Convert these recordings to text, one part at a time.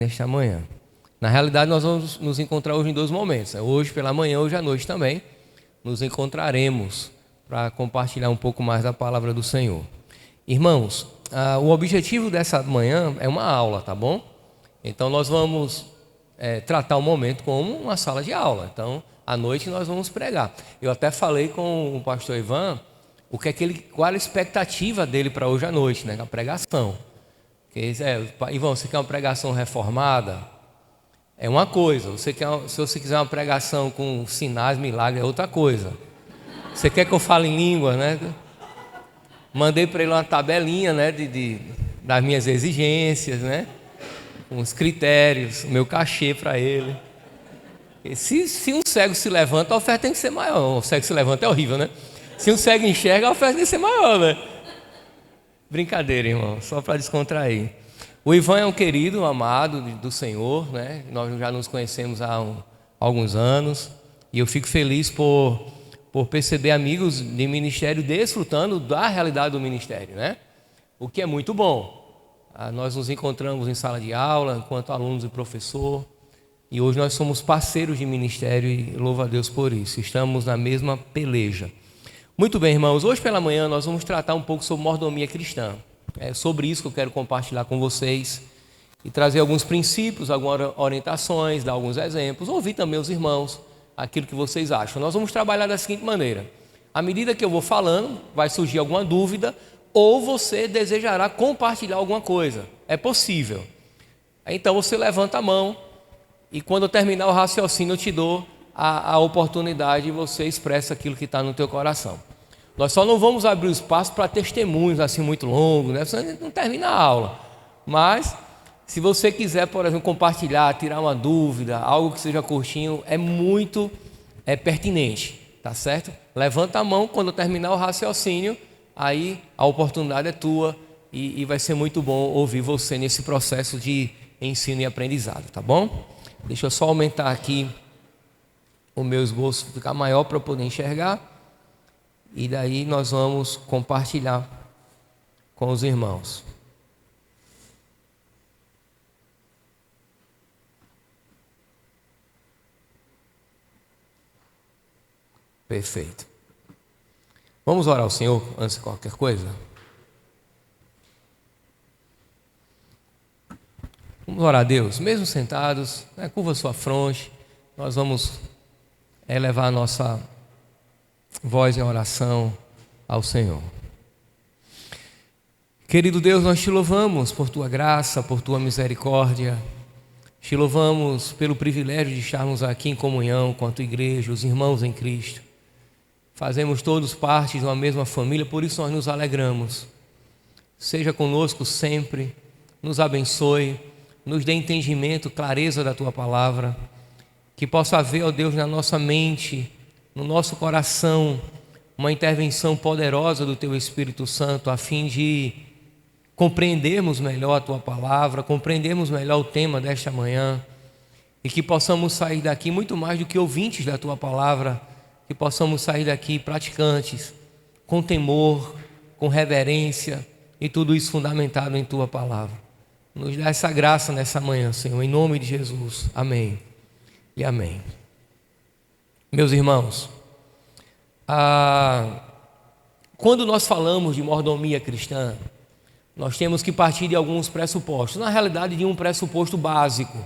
nesta manhã. Na realidade, nós vamos nos encontrar hoje em dois momentos, hoje pela manhã, hoje à noite também. Nos encontraremos para compartilhar um pouco mais da palavra do Senhor. Irmãos, o objetivo dessa manhã é uma aula, tá bom? Então nós vamos tratar o momento como uma sala de aula. Então, à noite nós vamos pregar. Eu até falei com o pastor Ivan qual a expectativa dele para hoje à noite, né? A pregação. Ivan, você quer uma pregação reformada? É uma coisa. Se você quiser uma pregação com sinais, milagres, é outra coisa. Você quer que eu fale em língua, né? Mandei para ele uma tabelinha, né, das minhas exigências, né? Com os critérios, o meu cachê para ele. E se um cego se levanta, a oferta tem que ser maior. O cego se levanta é horrível, né? Se um cego enxerga, a oferta tem que ser maior, né? Brincadeira, irmão, só para descontrair. O Ivan é um querido, amado do Senhor, né? Nós já nos conhecemos há alguns anos. E eu fico feliz por perceber amigos de ministério desfrutando da realidade do ministério, né? O que é muito bom. Nós nos encontramos em sala de aula, enquanto alunos e professor. E hoje nós somos parceiros de ministério e louvo a Deus por isso. Estamos na mesma peleja. Muito bem, irmãos, hoje pela manhã nós vamos tratar um pouco sobre mordomia cristã. É sobre isso que eu quero compartilhar com vocês e trazer alguns princípios, algumas orientações, dar alguns exemplos, ouvir também os irmãos, aquilo que vocês acham. Nós vamos trabalhar da seguinte maneira: à medida que eu vou falando, vai surgir alguma dúvida ou você desejará compartilhar alguma coisa. É possível. Então você levanta a mão e quando eu terminar o raciocínio eu te dou a oportunidade e você expressa aquilo que está no teu coração. Nós só não vamos abrir o espaço para testemunhos assim muito longos, né? Você não termina a aula. Mas se você quiser, por exemplo, compartilhar, tirar uma dúvida, algo que seja curtinho, é muito pertinente, tá certo? Levanta a mão quando eu terminar o raciocínio, aí a oportunidade é tua e vai ser muito bom ouvir você nesse processo de ensino e aprendizado, tá bom? Deixa eu só aumentar aqui o meu esboço, ficar maior para eu poder enxergar. E daí nós vamos compartilhar com os irmãos. Perfeito. Vamos orar ao Senhor antes de qualquer coisa? Vamos orar a Deus, mesmo sentados, curva sua fronte, nós vamos elevar a nossa voz em oração ao Senhor. Querido Deus, nós te louvamos por tua graça, por tua misericórdia. Te louvamos pelo privilégio de estarmos aqui em comunhão com a tua igreja, os irmãos em Cristo. Fazemos todos parte de uma mesma família, por isso nós nos alegramos. Seja conosco sempre, nos abençoe, nos dê entendimento, clareza da tua palavra, que possa haver, ó Deus, na nossa mente, no nosso coração, uma intervenção poderosa do teu Espírito Santo, a fim de compreendermos melhor a tua palavra, compreendermos melhor o tema desta manhã, e que possamos sair daqui muito mais do que ouvintes da tua palavra, que possamos sair daqui praticantes, com temor, com reverência, e tudo isso fundamentado em tua palavra. Nos dá essa graça nessa manhã, Senhor, em nome de Jesus. Amém e amém. Meus irmãos, quando nós falamos de mordomia cristã, nós temos que partir de alguns pressupostos. Na realidade, de um pressuposto básico.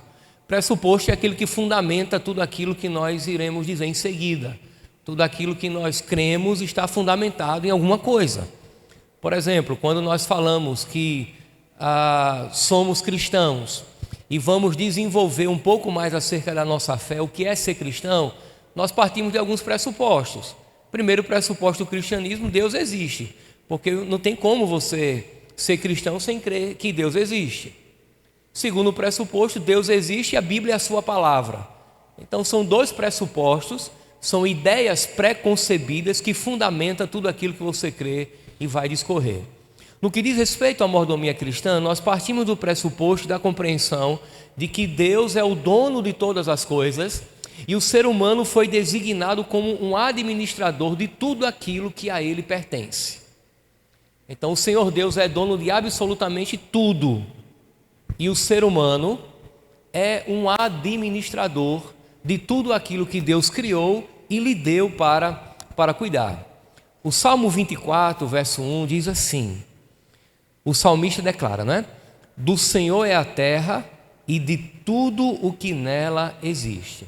Pressuposto é aquilo que fundamenta tudo aquilo que nós iremos dizer em seguida. Tudo aquilo que nós cremos está fundamentado em alguma coisa. Por exemplo, quando nós falamos que somos cristãos e vamos desenvolver um pouco mais acerca da nossa fé, o que é ser cristão, nós partimos de alguns pressupostos. Primeiro pressuposto do cristianismo: Deus existe, porque não tem como você ser cristão sem crer que Deus existe. Segundo pressuposto, Deus existe e a Bíblia é a sua palavra. Então são dois pressupostos, são ideias pré-concebidas que fundamentam tudo aquilo que você crê e vai discorrer. No que diz respeito à mordomia cristã, nós partimos do pressuposto da compreensão de que Deus é o dono de todas as coisas e o ser humano foi designado como um administrador de tudo aquilo que a ele pertence. Então o Senhor Deus é dono de absolutamente tudo. E o ser humano é um administrador de tudo aquilo que Deus criou e lhe deu para cuidar. O Salmo 24, verso 1 diz assim, o salmista declara, né? Do Senhor é a terra e de tudo o que nela existe.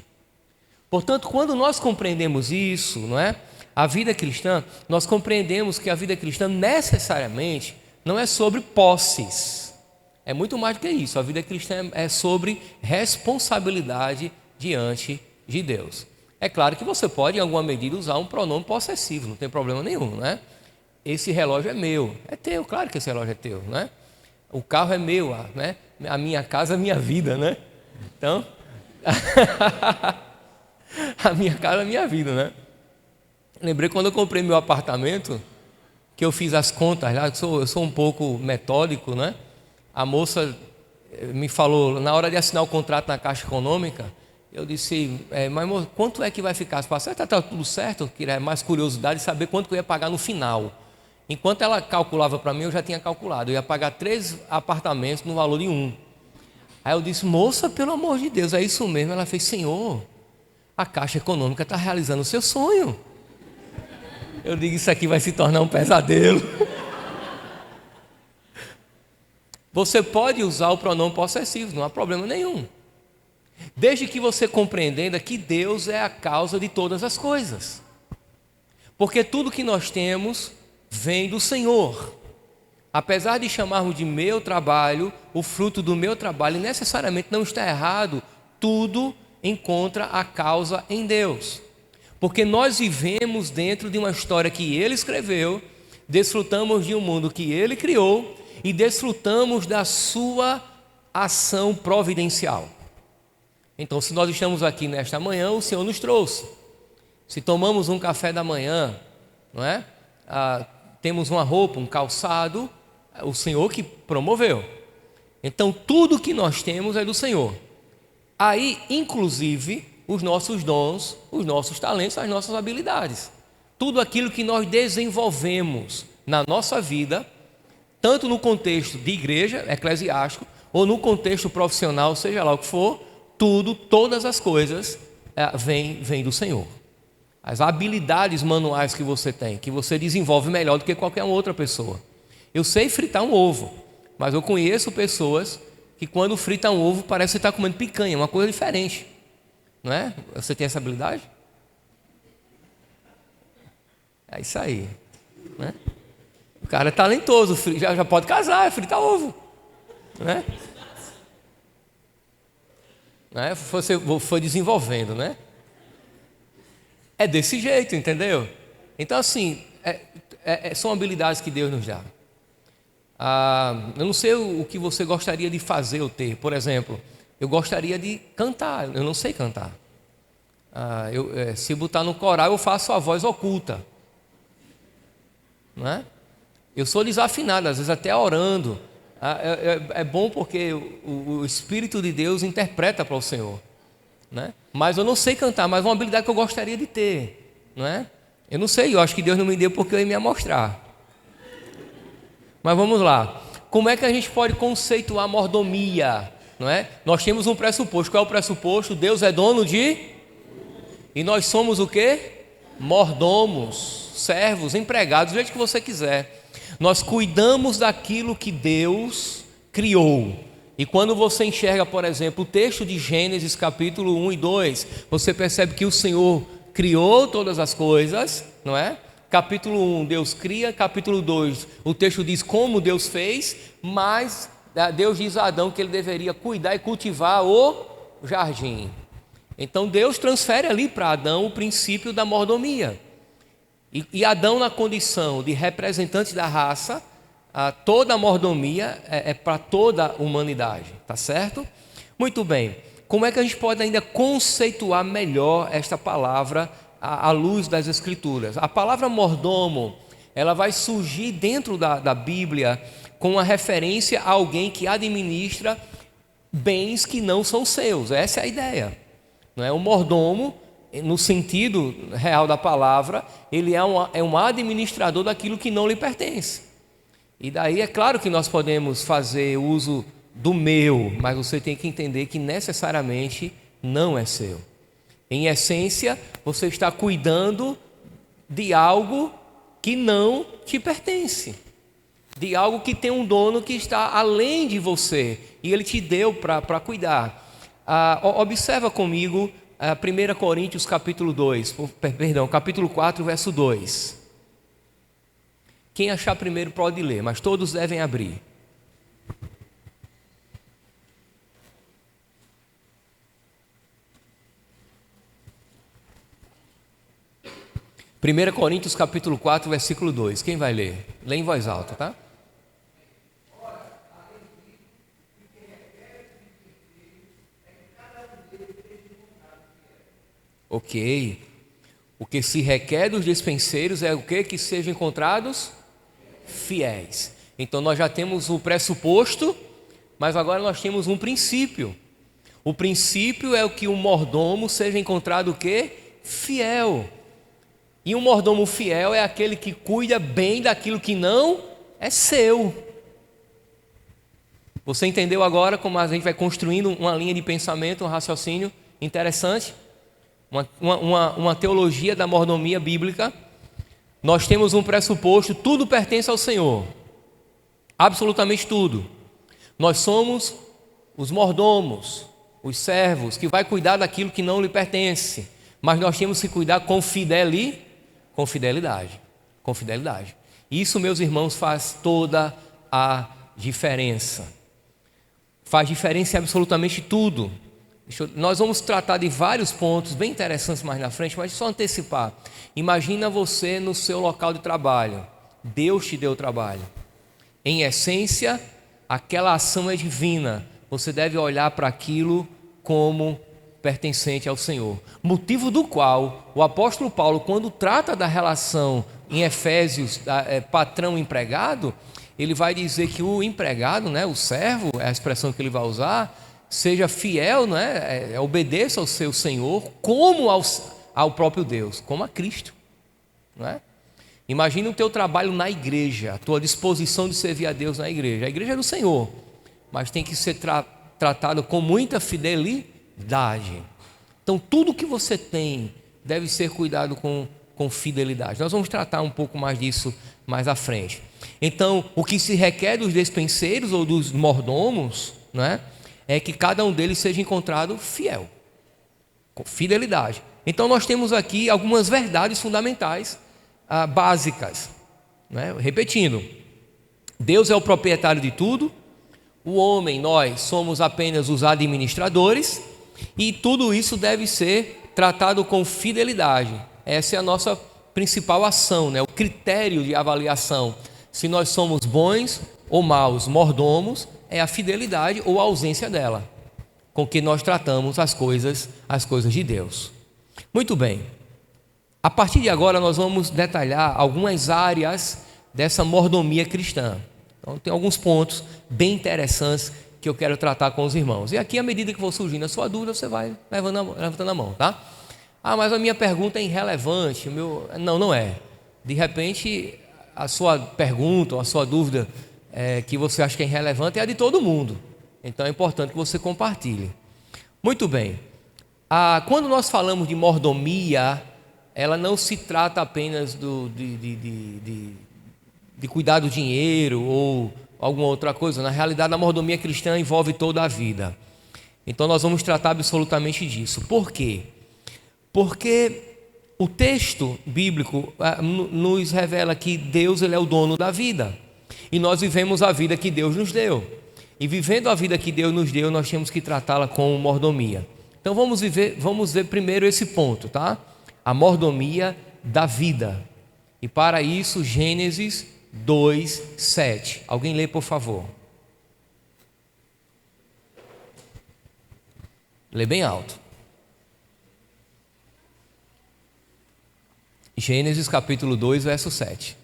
Portanto, quando nós compreendemos isso, não é? A vida cristã, nós compreendemos que a vida cristã necessariamente não é sobre posses. É muito mais do que isso. A vida cristã é sobre responsabilidade diante de Deus. É claro que você pode, em alguma medida, usar um pronome possessivo, não tem problema nenhum, né? Esse relógio é meu, é teu, claro que esse relógio é teu, né? O carro é meu, né? A minha casa é a minha vida, né? Então, a minha casa é a minha vida, né? Lembrei quando eu comprei meu apartamento, que eu fiz as contas lá, eu sou um pouco metódico, né? A moça me falou, na hora de assinar o contrato na Caixa Econômica, eu disse, mas moça, quanto é que vai ficar? Se passar, está tudo certo, eu queria mais curiosidade de saber quanto que eu ia pagar no final. Enquanto ela calculava para mim, eu já tinha calculado, eu ia pagar 3 apartamentos no valor de 1. Aí eu disse, moça, pelo amor de Deus, é isso mesmo? Ela fez, senhor, a Caixa Econômica está realizando o seu sonho. Eu digo, isso aqui vai se tornar um pesadelo. Você pode usar o pronome possessivo, não há problema nenhum. Desde que você compreenda que Deus é a causa de todas as coisas. Porque tudo que nós temos vem do Senhor. Apesar de chamarmos de meu trabalho, o fruto do meu trabalho necessariamente não está errado, tudo encontra a causa em Deus. Porque nós vivemos dentro de uma história que Ele escreveu, desfrutamos de um mundo que Ele criou e desfrutamos da sua ação providencial. Então, se nós estamos aqui nesta manhã, o Senhor nos trouxe. Se tomamos um café da manhã, não é? Temos uma roupa, um calçado, o Senhor que promoveu. Então, tudo que nós temos é do Senhor. Aí, inclusive, os nossos dons, os nossos talentos, as nossas habilidades. Tudo aquilo que nós desenvolvemos na nossa vida, tanto no contexto de igreja, eclesiástico, ou no contexto profissional, seja lá o que for, todas as coisas vêm do Senhor. As habilidades manuais que você tem, que você desenvolve melhor do que qualquer outra pessoa. Eu sei fritar um ovo, mas eu conheço pessoas que quando fritam um ovo parece que está comendo picanha, uma coisa diferente. Não é? Você tem essa habilidade? É isso aí, né? O cara é talentoso, já pode casar, fritar ovo, né? Você foi desenvolvendo, né? É desse jeito, entendeu? Então, assim, são habilidades que Deus nos dá. Eu não sei o que você gostaria de fazer ou ter. Por exemplo, eu gostaria de cantar, eu não sei cantar. Se botar no coral, eu faço a voz oculta. Não é? Eu sou desafinado, às vezes até orando. É bom porque o Espírito de Deus interpreta para o Senhor, né? Mas eu não sei cantar, mas é uma habilidade que eu gostaria de ter, não é? Eu não sei, eu acho que Deus não me deu porque eu ia me amostrar. Mas vamos lá, como é que a gente pode conceituar mordomia, não é? Nós temos um pressuposto. Qual é o pressuposto? Deus é dono de... E nós somos o quê? Mordomos, servos, empregados, do jeito que você quiser. Nós cuidamos daquilo que Deus criou. E quando você enxerga, por exemplo, o texto de Gênesis capítulo 1 e 2, você percebe que o Senhor criou todas as coisas, não é? Capítulo 1, Deus cria. Capítulo 2, o texto diz como Deus fez, mas Deus diz a Adão que ele deveria cuidar e cultivar o jardim. Então Deus transfere ali para Adão o princípio da mordomia. E Adão, na condição de representante da raça, toda a mordomia é para toda a humanidade, tá certo? Muito bem, como é que a gente pode ainda conceituar melhor esta palavra à luz das Escrituras? A palavra mordomo, ela vai surgir dentro da Bíblia com uma referência a alguém que administra bens que não são seus. Essa é a ideia, não é? O mordomo, no sentido real da palavra, ele é um administrador daquilo que não lhe pertence. E daí é claro que nós podemos fazer uso do meu, mas você tem que entender que necessariamente não é seu. Em essência, você está cuidando de algo que não te pertence, de algo que tem um dono que está além de você e ele te deu para cuidar. Observa comigo 1 Coríntios capítulo 2, perdão, capítulo 4, verso 2. Quem achar primeiro pode ler, mas todos devem abrir. Primeira Coríntios capítulo 4, versículo 2. Quem vai ler? Lê em voz alta, tá? Ok. O que se requer dos dispenseiros é o que? Que sejam encontrados fiéis. Então nós já temos o pressuposto, mas agora nós temos um princípio. O princípio é o que o mordomo seja encontrado o quê? Fiel. E um mordomo fiel é aquele que cuida bem daquilo que não é seu. Você entendeu agora como a gente vai construindo uma linha de pensamento, um raciocínio interessante? Uma teologia da mordomia bíblica. Nós temos um pressuposto: tudo pertence ao Senhor, absolutamente tudo. Nós somos os mordomos, os servos, que vai cuidar daquilo que não lhe pertence, mas nós temos que cuidar com fidelidade. Isso, meus irmãos, faz toda a diferença. Faz diferença em absolutamente tudo. Nós vamos tratar de vários pontos bem interessantes mais na frente, mas só antecipar. Imagina você no seu local de trabalho. Deus te deu o trabalho. Em essência, aquela ação é divina. Você deve olhar para aquilo como pertencente ao Senhor. Motivo do qual o apóstolo Paulo, quando trata da relação em Efésios, patrão-empregado, ele vai dizer que o empregado, né, o servo, é a expressão que ele vai usar, seja fiel, né, obedeça ao seu Senhor como ao próprio Deus, como a Cristo, não é? Imagine o teu trabalho na igreja, a tua disposição de servir a Deus na igreja. A igreja é do Senhor, mas tem que ser tratado com muita fidelidade. Então tudo que você tem deve ser cuidado com fidelidade. Nós vamos tratar um pouco mais disso mais à frente. Então, o que se requer dos despenseiros ou dos mordomos, não é que cada um deles seja encontrado fiel, com fidelidade. Então nós temos aqui algumas verdades fundamentais, básicas, né? Repetindo: Deus é o proprietário de tudo, o homem, nós somos apenas os administradores, e tudo isso deve ser tratado com fidelidade. Essa é a nossa principal ação, né? O critério de avaliação, se nós somos bons ou maus mordomos, é a fidelidade ou a ausência dela, com que nós tratamos as coisas de Deus. Muito bem, a partir de agora nós vamos detalhar algumas áreas dessa mordomia cristã. Então tem alguns pontos bem interessantes que eu quero tratar com os irmãos. E aqui, à medida que for surgindo a sua dúvida, você vai levantando a mão, tá? Mas a minha pergunta é irrelevante. Não é. De repente, a sua pergunta ou a sua dúvida que você acha que é irrelevante é a de todo mundo. Então é importante que você compartilhe. Muito bem. Quando nós falamos de mordomia, ela não se trata apenas de cuidar do dinheiro ou alguma outra coisa. Na realidade, a mordomia cristã envolve toda a vida. Então nós vamos tratar absolutamente disso. Por quê? Porque o texto bíblico nos revela que Deus, ele é o dono da vida, e nós vivemos a vida que Deus nos deu, e vivendo a vida que Deus nos deu, nós temos que tratá-la com mordomia. Então vamos ver primeiro esse ponto, tá? A mordomia da vida. E para isso, Gênesis 2:7. Alguém lê, por favor. Lê bem alto. Gênesis capítulo 2, verso 7.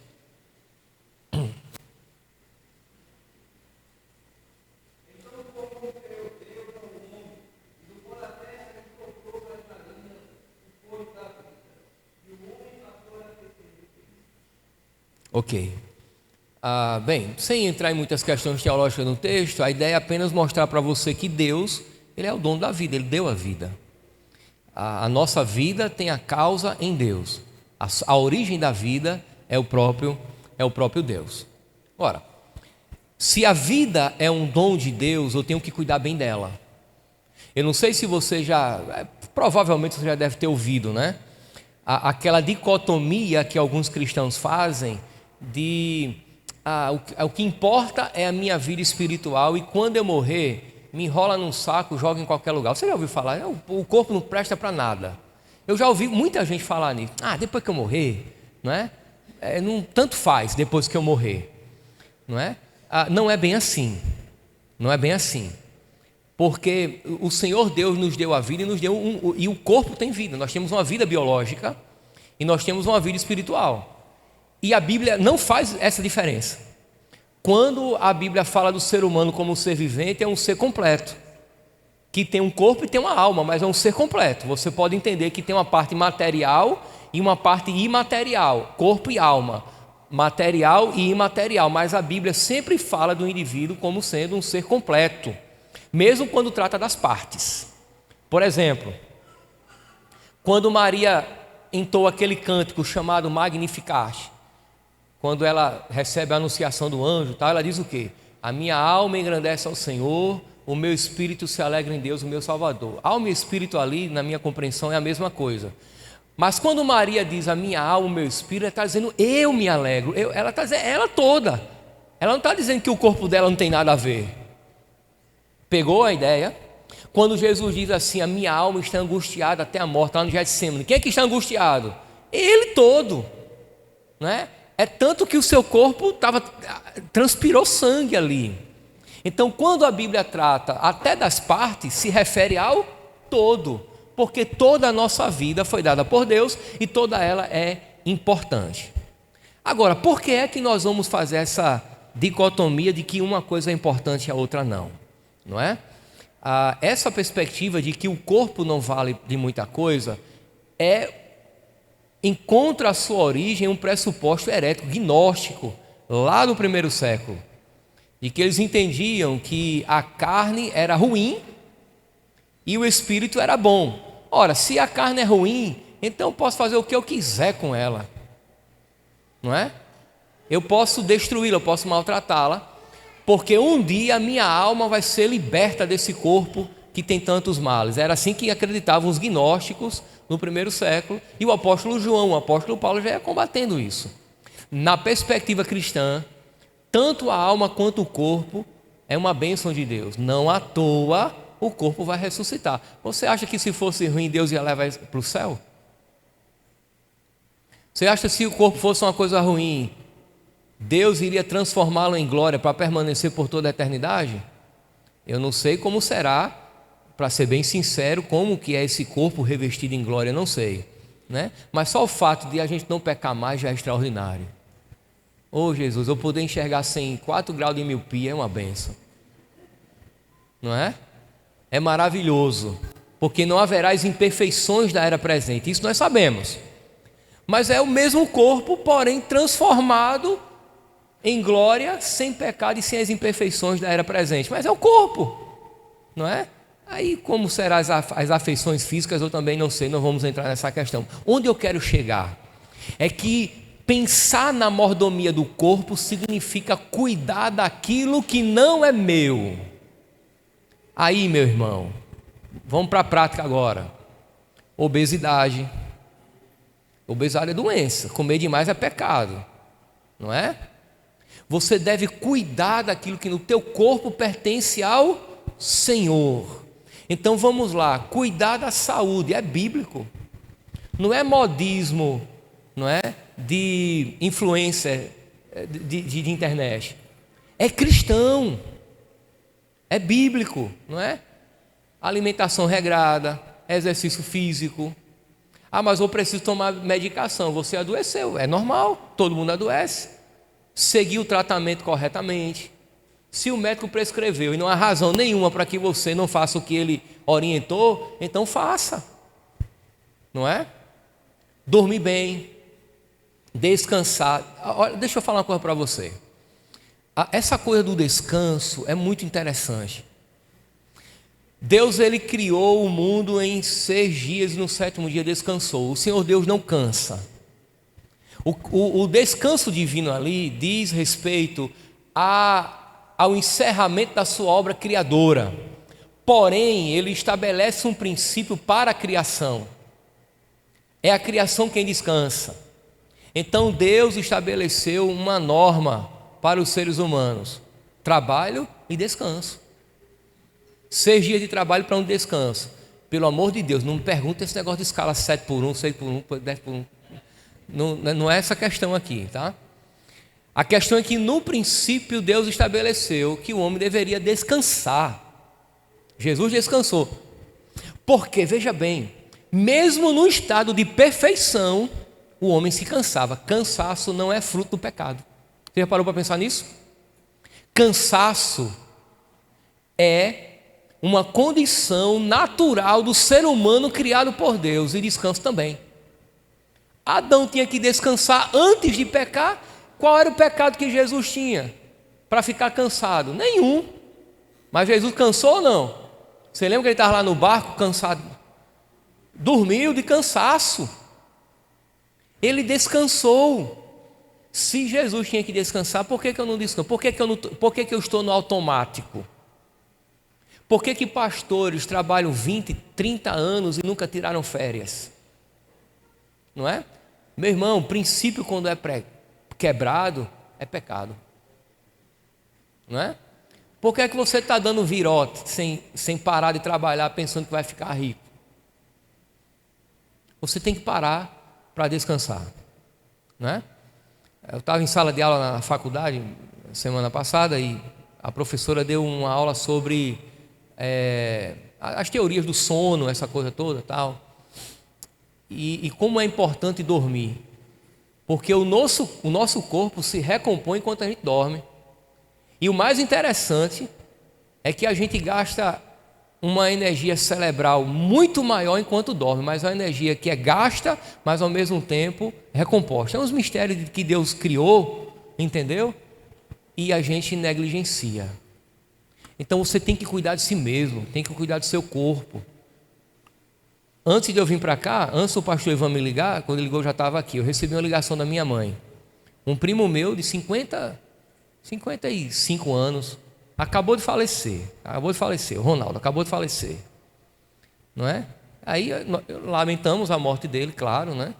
Ok. Bem, sem entrar em muitas questões teológicas no texto, a ideia é apenas mostrar para você que Deus, Ele é o dono da vida, Ele deu a vida. A nossa vida tem a causa em Deus. A origem da vida é o próprio Deus. Ora, se a vida é um dom de Deus, eu tenho que cuidar bem dela. Eu não sei se você provavelmente você já deve ter ouvido, né? Aquela dicotomia que alguns cristãos fazem de o que importa é a minha vida espiritual, e quando eu morrer, me enrola num saco, joga em qualquer lugar. Você já ouviu falar? O corpo não presta para nada. Eu já ouvi muita gente falar nisso. Depois que eu morrer, não é? Não, tanto faz depois que eu morrer, não é? Não é bem assim. Não é bem assim. Porque o Senhor Deus nos deu a vida e nos deu e o corpo tem vida. Nós temos uma vida biológica e nós temos uma vida espiritual. E a Bíblia não faz essa diferença. Quando a Bíblia fala do ser humano como um ser vivente, é um ser completo, que tem um corpo e tem uma alma, mas é um ser completo. Você pode entender que tem uma parte material e uma parte imaterial, corpo e alma, material e imaterial, mas a Bíblia sempre fala do indivíduo como sendo um ser completo, mesmo quando trata das partes. Por exemplo, quando Maria entoa aquele cântico chamado Magnificat, quando ela recebe a anunciação do anjo, ela diz o quê? A minha alma engrandece ao Senhor, o meu espírito se alegra em Deus, o meu Salvador. Alma e espírito ali, na minha compreensão, é a mesma coisa. Mas quando Maria diz a minha alma, o meu espírito, ela está dizendo eu me alegro. Ela está dizendo ela toda. Ela não está dizendo que o corpo dela não tem nada a ver. Pegou a ideia? Quando Jesus diz assim, a minha alma está angustiada até a morte, lá no Getsemane. Quem é que está angustiado? Ele todo, não é? É tanto que o seu corpo transpirou sangue ali. Então, quando a Bíblia trata até das partes, se refere ao todo, porque toda a nossa vida foi dada por Deus e toda ela é importante. Agora, por que é que nós vamos fazer essa dicotomia de que uma coisa é importante e a outra não? Não é? Essa perspectiva de que o corpo não vale de muita coisa encontra a sua origem em um pressuposto herético, gnóstico, lá no primeiro século, de que eles entendiam que a carne era ruim e o espírito era bom. Ora, se a carne é ruim, então eu posso fazer o que eu quiser com ela, não é? Eu posso destruí-la, eu posso maltratá-la, porque um dia a minha alma vai ser liberta desse corpo que tem tantos males. Era assim que acreditavam os gnósticos no primeiro século, e o apóstolo João, o apóstolo Paulo já ia combatendo isso. Na perspectiva cristã, tanto a alma quanto o corpo é uma bênção de Deus. Não à toa o corpo vai ressuscitar. Você acha que se fosse ruim Deus ia levar para o céu? Você acha que se o corpo fosse uma coisa ruim, Deus iria transformá-lo em glória para permanecer por toda a eternidade? Eu não sei como será, para ser bem sincero, como que é esse corpo revestido em glória, eu não sei, né? Mas só o fato de a gente não pecar mais já é extraordinário. Jesus, eu poder enxergar sem 4 graus de miopia é uma benção, não é? É maravilhoso, porque não haverá as imperfeições da era presente, isso nós sabemos, mas é o mesmo corpo, porém transformado em glória, sem pecado e sem as imperfeições da era presente, mas é o corpo, não é? Aí como serão as afeições físicas eu também não sei, não vamos entrar nessa questão. Onde eu quero chegar é que pensar na mordomia do corpo significa cuidar daquilo que não é meu. Aí, meu irmão, vamos para a prática agora. Obesidade. Obesidade é doença, comer demais é pecado, não é? Você deve cuidar daquilo que no teu corpo pertence ao Senhor. Então vamos lá, cuidar da saúde é bíblico, não é modismo, não é? De influência de internet, é cristão, é bíblico, não é? Alimentação regrada, exercício físico. Mas eu preciso tomar medicação. Você adoeceu, é normal, todo mundo adoece. Seguir o tratamento corretamente. Se o médico prescreveu e não há razão nenhuma para que você não faça o que ele orientou, então faça, não é? Dormir bem, descansar. Olha, deixa eu falar uma coisa para você. Essa coisa do descanso é muito interessante. Deus, ele criou o mundo em 6 dias e no 7º dia descansou. O Senhor Deus não cansa. O descanso divino ali diz respeito ao encerramento da sua obra criadora. Porém, ele estabelece um princípio para a criação. É a criação quem descansa. Então Deus estabeleceu uma norma para os seres humanos: trabalho e descanso. 6 dias de trabalho para um descanso. Pelo amor de Deus, não me pergunte esse negócio de escala 7 por 1, 6 por 1, 10 por 1. Não é essa a questão aqui, tá? A questão é que no princípio Deus estabeleceu que o homem deveria descansar. Jesus descansou. Porque, veja bem, mesmo no estado de perfeição, o homem se cansava. Cansaço não é fruto do pecado. Você já parou para pensar nisso? Cansaço é uma condição natural do ser humano criado por Deus, e descanso também. Adão tinha que descansar antes de pecar. Qual era o pecado que Jesus tinha para ficar cansado? Nenhum. Mas Jesus cansou ou não? Você lembra que ele estava lá no barco cansado? Dormiu de cansaço. Ele descansou. Se Jesus tinha que descansar, por que eu não descanso? Por que eu estou no automático? Por que pastores trabalham 20, 30 anos e nunca tiraram férias? Não é? Meu irmão, o princípio quando é quebrado é pecado. Não é? Por que você está dando virote sem parar de trabalhar pensando que vai ficar rico? Você tem que parar para descansar. Não é? Eu estava em sala de aula na faculdade semana passada e a professora deu uma aula sobre as teorias do sono, essa coisa toda tal. E como é importante dormir, porque o nosso corpo se recompõe enquanto a gente dorme. E o mais interessante é que a gente gasta uma energia cerebral muito maior enquanto dorme, mas é uma energia que é gasta, mas ao mesmo tempo recomposta. É um mistério que Deus criou, entendeu? E a gente negligencia. Então você tem que cuidar de si mesmo, tem que cuidar do seu corpo. Antes de eu vir para cá, antes do pastor Ivan me ligar, quando ele ligou eu já estava aqui, eu recebi uma ligação da minha mãe. Um primo meu de 55 anos, acabou de falecer, o Ronaldo acabou de falecer. Não é? Aí lamentamos a morte dele, claro, né?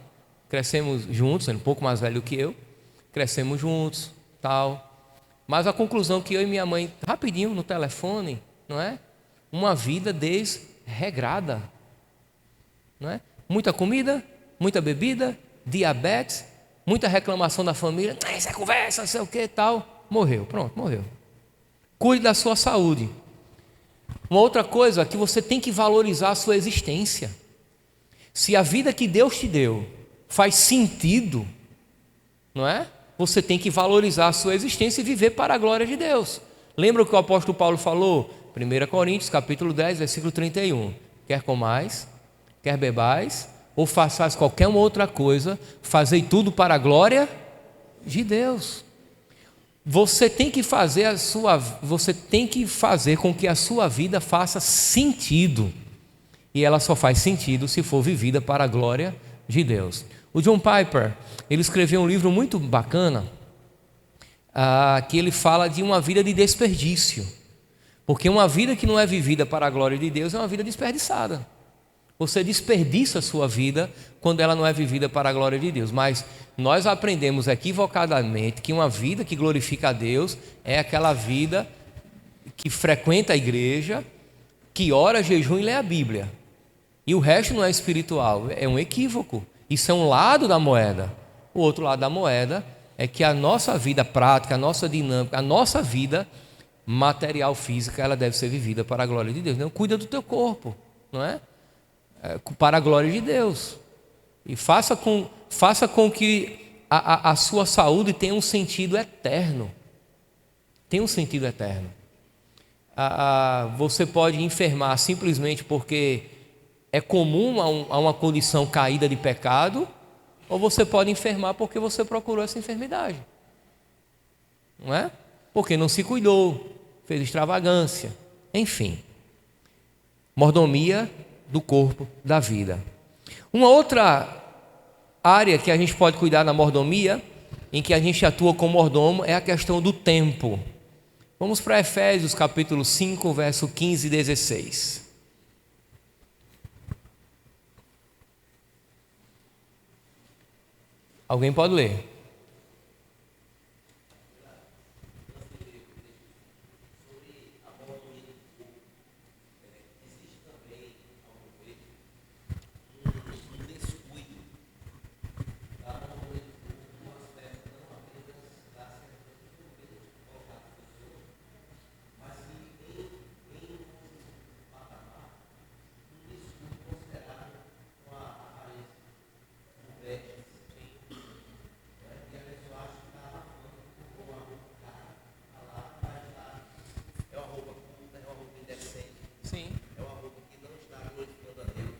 Crescemos juntos, ele é um pouco mais velho que eu, crescemos juntos, tal. Mas a conclusão que eu e minha mãe, rapidinho no telefone, não é? Uma vida desregrada. Não é? Muita comida, muita bebida, diabetes, muita reclamação da família, isso é conversa, não sei o que tal. Morreu, pronto, morreu. Cuide da sua saúde. Uma outra coisa é que você tem que valorizar a sua existência. Se a vida que Deus te deu faz sentido, não é? Você tem que valorizar a sua existência e viver para a glória de Deus. Lembra o que o apóstolo Paulo falou? 1 Coríntios, capítulo 10, versículo 31. Quer comais, quer bebais, ou façais qualquer uma outra coisa, fazei tudo para a glória de Deus. Você tem que fazer com que a sua vida faça sentido. E ela só faz sentido se for vivida para a glória de Deus. O John Piper, ele escreveu um livro muito bacana, que ele fala de uma vida de desperdício. Porque uma vida que não é vivida para a glória de Deus é uma vida desperdiçada. Você desperdiça a sua vida quando ela não é vivida para a glória de Deus. Mas nós aprendemos equivocadamente que uma vida que glorifica a Deus é aquela vida que frequenta a igreja, que ora, jejum e lê a Bíblia. E o resto não é espiritual, é um equívoco. Isso é um lado da moeda. O outro lado da moeda é que a nossa vida prática, a nossa dinâmica, a nossa vida material, física, ela deve ser vivida para a glória de Deus. Então, cuida do teu corpo, não é? Para a glória de Deus. E faça com que a sua saúde tenha um sentido eterno. Tem um sentido eterno. Você pode enfermar simplesmente porque é comum a uma condição caída de pecado, ou você pode enfermar porque você procurou essa enfermidade. Não é? porque não se cuidou, fez extravagância, enfim. Mordomia do corpo, da vida. Uma outra área que a gente pode cuidar na mordomia, em que a gente atua como mordomo, é a questão do tempo. Vamos para Efésios capítulo 5, verso 15 e 16. Alguém pode ler? Sim. É uma roupa que não está glorificando a Deus,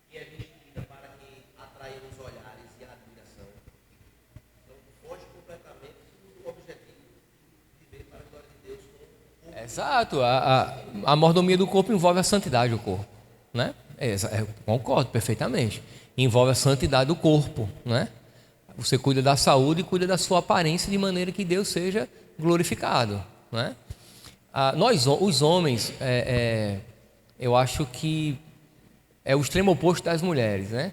que é vestida para que atraia os olhares e a admiração. Então, foge completamente do objetivo de ver para a glória de Deus com o Exato, a mordomia do corpo envolve a santidade do corpo, né? Eu concordo perfeitamente. Envolve a santidade do corpo, né? Você cuida da saúde e cuida da sua aparência de maneira que Deus seja glorificado, né? Nós, os homens, eu acho que é o extremo oposto das mulheres, né?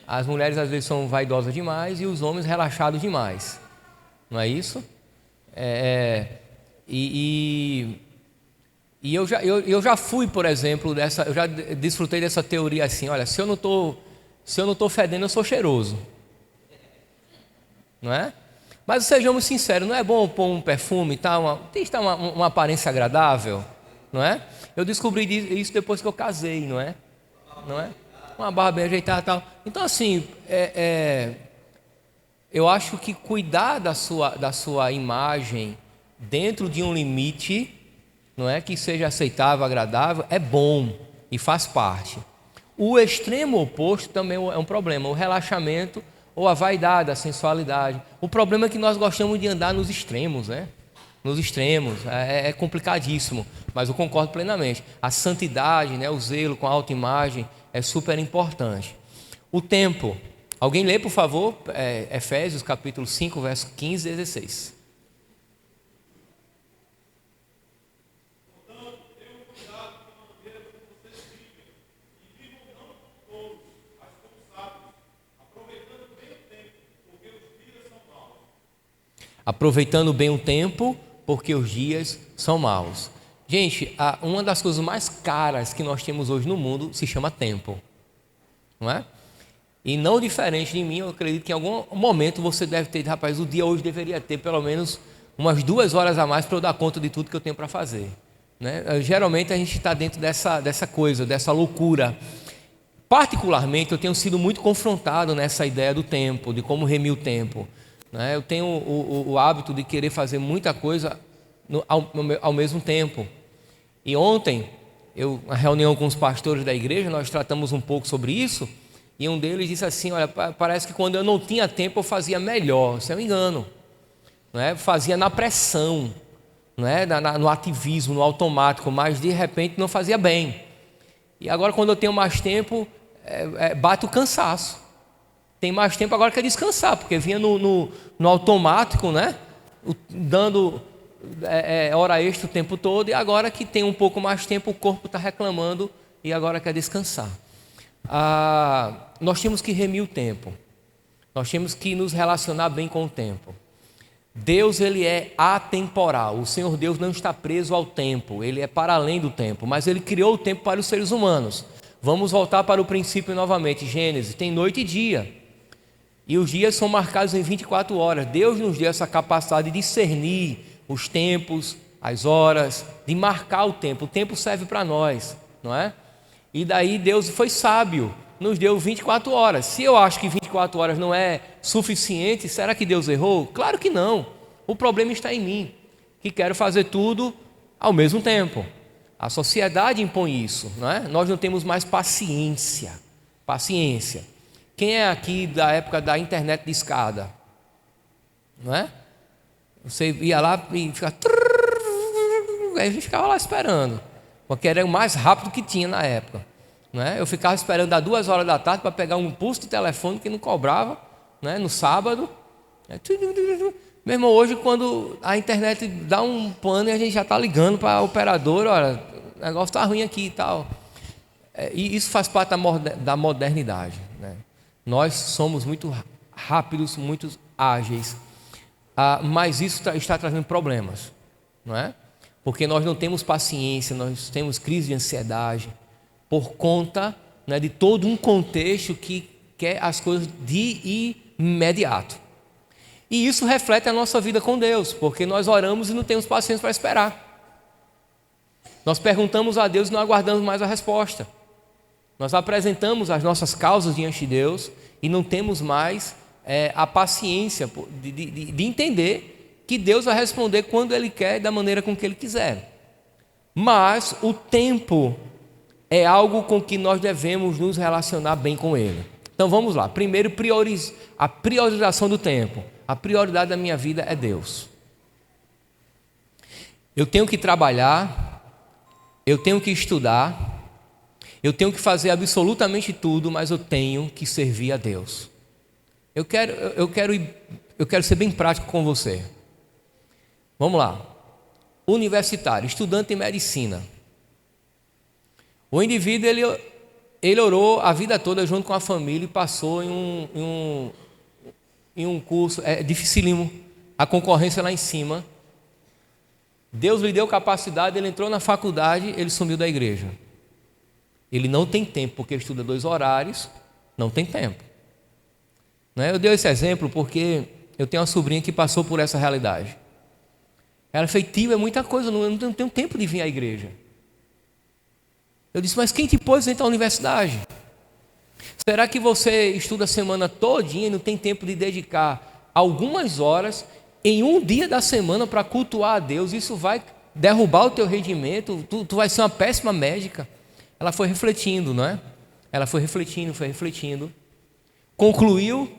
As mulheres às vezes são vaidosas demais e os homens relaxados demais, não é isso? E eu já fui, por exemplo, eu já desfrutei dessa teoria assim: olha, se eu não tô fedendo, eu sou cheiroso, não é? Mas sejamos sinceros, não é bom pôr um perfume e tal, uma aparência agradável, não é? Eu descobri isso depois que eu casei, não é? Não é? Uma barba bem ajeitada e tal. Então, assim, eu acho que cuidar da sua imagem dentro de um limite, não é, que seja aceitável, agradável, é bom e faz parte. O extremo oposto também é um problema, o relaxamento ou a vaidade, a sensualidade. O problema é que nós gostamos de andar nos extremos, né? Nos extremos, é complicadíssimo, mas eu concordo plenamente. A santidade, né, o zelo com a autoimagem é super importante. O tempo. Alguém lê, por favor, Efésios capítulo 5, verso 15 e 16. Aproveitando bem o tempo, porque os dias são maus. Gente, uma das coisas mais caras que nós temos hoje no mundo se chama tempo, não é? E não diferente de mim, eu acredito que em algum momento você deve ter, rapaz, o dia hoje deveria ter pelo menos umas 2 horas a mais para eu dar conta de tudo que eu tenho para fazer, né? Geralmente a gente está dentro dessa coisa, dessa loucura. Particularmente, eu tenho sido muito confrontado nessa ideia do tempo, de como remir o tempo, né? Eu tenho o hábito de querer fazer muita coisa ao mesmo tempo. E ontem, na reunião com os pastores da igreja, nós tratamos um pouco sobre isso, e um deles disse assim: olha, parece que quando eu não tinha tempo eu fazia melhor. Isso é um engano, não é? Fazia na pressão, não é? No ativismo, no automático, mas de repente não fazia bem. E agora, quando eu tenho mais tempo, bate o cansaço. Tem mais tempo agora que descansar, porque vinha no automático, né? Dando hora extra o tempo todo, e agora que tem um pouco mais tempo, o corpo está reclamando e agora quer descansar. Nós temos que remir o tempo, nós temos que nos relacionar bem com o tempo. Deus, ele é atemporal. O Senhor Deus não está preso ao tempo, ele é para além do tempo, mas ele criou o tempo para os seres humanos. Vamos voltar para o princípio novamente. Gênesis, tem noite e dia, e os dias são marcados em 24 horas. Deus nos deu essa capacidade de discernir os tempos, as horas, de marcar o tempo. O tempo serve para nós, não é? E daí Deus foi sábio, nos deu 24 horas. Se eu acho que 24 horas não é suficiente, será que Deus errou? Claro que não. O problema está em mim, que quero fazer tudo ao mesmo tempo. A sociedade impõe isso, não é? Nós não temos mais paciência. Quem é aqui da época da internet de escada? Não é? Você ia lá e ficava... Aí a gente ficava lá esperando, porque era o mais rápido que tinha na época, né? Eu ficava esperando às 2 horas da tarde para pegar um pulso de telefone que não cobrava, né? No sábado. Mesmo hoje, quando a internet dá um pano e a gente já está ligando para a operadora, olha, o negócio está ruim aqui e tal. E isso faz parte da modernidade, né? Nós somos muito rápidos, muito ágeis, mas isso está trazendo problemas, não é? Porque nós não temos paciência, nós temos crise de ansiedade, por conta, né, de todo um contexto que quer as coisas de imediato. E isso reflete a nossa vida com Deus, porque nós oramos e não temos paciência para esperar. Nós perguntamos a Deus e não aguardamos mais a resposta. Nós apresentamos as nossas causas diante de Deus e não temos mais a paciência de entender que Deus vai responder quando Ele quer e da maneira com que Ele quiser. Mas o tempo é algo com que nós devemos nos relacionar bem com Ele. Então vamos lá. Primeiro, a priorização do tempo. A prioridade da minha vida é Deus. Eu tenho que trabalhar, eu tenho que estudar, eu tenho que fazer absolutamente tudo, mas eu tenho que servir a Deus. Eu quero ser bem prático com você. Vamos lá. Universitário, estudante em medicina. O indivíduo, ele orou a vida toda junto com a família e passou em um curso, é dificílimo, a concorrência lá em cima. Deus lhe deu capacidade, ele entrou na faculdade, ele sumiu da igreja. Ele não tem tempo, porque estuda 2 horários, não tem tempo. Eu dei esse exemplo porque eu tenho uma sobrinha que passou por essa realidade. Ela fez: tio, é muita coisa, eu não tenho tempo de vir à igreja. Eu disse: mas quem te pôs dentro da universidade? Será que você estuda a semana todinha e não tem tempo de dedicar algumas horas em um dia da semana para cultuar a Deus? Isso vai derrubar o teu rendimento, tu vai ser uma péssima médica. Ela foi refletindo, não é? Ela foi refletindo. Concluiu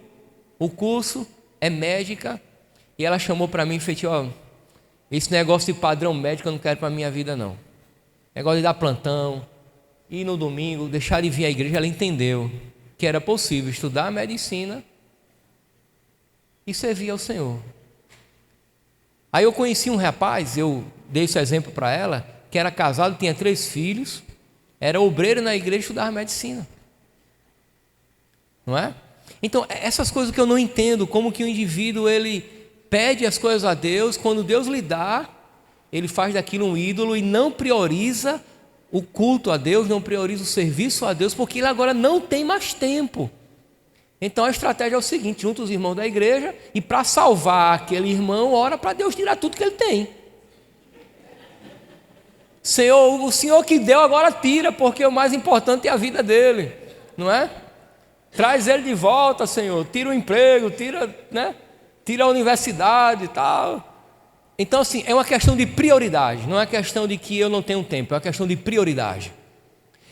o curso, é médica, e ela chamou para mim e fez: esse negócio de padrão médico eu não quero para a minha vida não. Negócio de dar plantão, ir no domingo, deixar de vir à igreja. Ela entendeu que era possível estudar a medicina e servir ao Senhor. Aí eu conheci um rapaz, eu dei esse exemplo para ela, que era casado, tinha 3 filhos, era obreiro na igreja e estudava medicina. Não é? Então, essas coisas que eu não entendo, como que o indivíduo, ele pede as coisas a Deus, quando Deus lhe dá, ele faz daquilo um ídolo e não prioriza o culto a Deus, não prioriza o serviço a Deus, porque ele agora não tem mais tempo. Então a estratégia é o seguinte: junta os irmãos da igreja e, para salvar aquele irmão, ora para Deus tirar tudo que ele tem. Senhor, o Senhor que deu agora tira, porque o mais importante é a vida dele, não é? Traz ele de volta, Senhor, tira o emprego, tira a universidade e tal. Então, assim, é uma questão de prioridade, não é questão de que eu não tenho tempo, é uma questão de prioridade.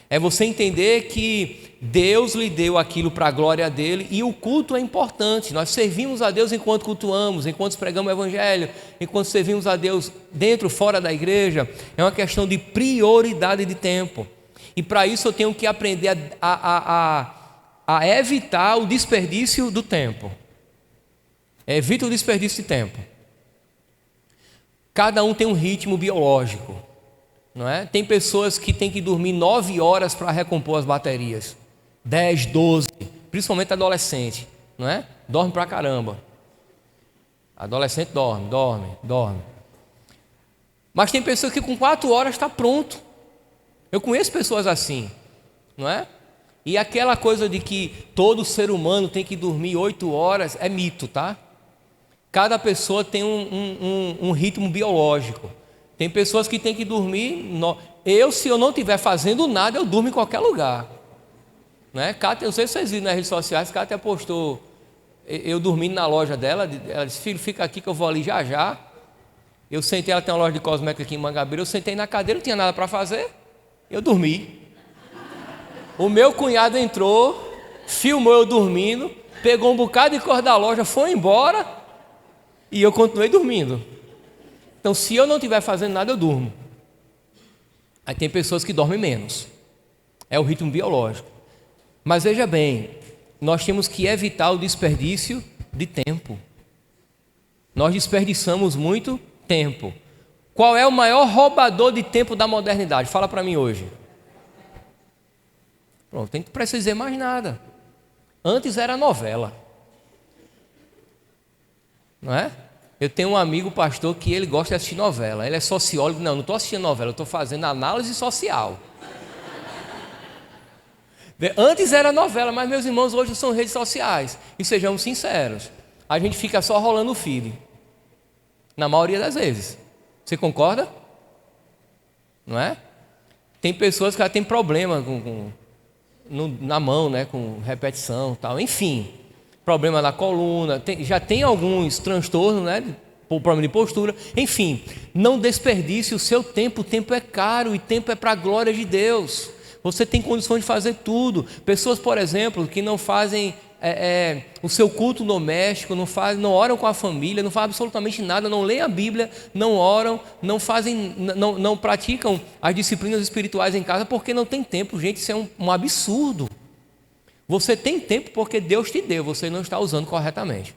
É você entender que Deus lhe deu aquilo para a glória dele, e o culto é importante. Nós servimos a Deus enquanto cultuamos, enquanto pregamos o evangelho, enquanto servimos a Deus dentro, fora da igreja. É uma questão de prioridade de tempo. E para isso eu tenho que aprender a evitar o desperdício do tempo. Evita o desperdício de tempo. Cada um tem um ritmo biológico, não é? Tem pessoas que têm que dormir 9 horas para recompor as baterias, 10, 12, principalmente adolescente, não é? Dorme pra caramba. Adolescente dorme. Mas tem pessoas que com 4 horas está pronto. Eu conheço pessoas assim, não é? E aquela coisa de que todo ser humano tem que dormir 8 horas é mito, tá? Cada pessoa tem um ritmo biológico. Tem pessoas que têm que dormir. Se eu não estiver fazendo nada, eu durmo em qualquer lugar, né? Kátia, não sei se vocês viram nas redes sociais, Kátia postou eu dormindo na loja dela. Ela disse: filho, fica aqui que eu vou ali já já. Eu sentei, ela tem uma loja de cosméticos aqui em Mangabeira. Eu sentei na cadeira, não tinha nada para fazer, eu dormi. O meu cunhado entrou, filmou eu dormindo, pegou um bocado de coisa da loja, foi embora. E eu continuei dormindo. Então, se eu não estiver fazendo nada, eu durmo. Aí tem pessoas que dormem menos. É o ritmo biológico. Mas veja bem, nós temos que evitar o desperdício de tempo. Nós desperdiçamos muito tempo. Qual é o maior roubador de tempo da modernidade? Fala para mim hoje. Pronto, não precisa dizer mais nada. Antes era novela. Não é? Eu tenho um amigo pastor que ele gosta de assistir novela. Ele é sociólogo. Não estou assistindo novela, eu estou fazendo análise social. Antes era novela, mas meus irmãos hoje são redes sociais. E sejamos sinceros, a gente fica só rolando o feed. Na maioria das vezes. Você concorda? Não é? Tem pessoas que já têm problema na mão, né? Com repetição e tal. Enfim, problema na coluna. Já tem alguns transtornos, né? Por problema de postura. Enfim, não desperdice o seu tempo. O tempo é caro e tempo é para a glória de Deus. Você tem condições de fazer tudo. Pessoas, por exemplo, que não fazem o seu culto doméstico, não oram com a família, não fazem absolutamente nada, não leem a Bíblia, não oram, não praticam as disciplinas espirituais em casa porque não tem tempo. Gente, isso é um absurdo. Você tem tempo porque Deus te deu, você não está usando corretamente.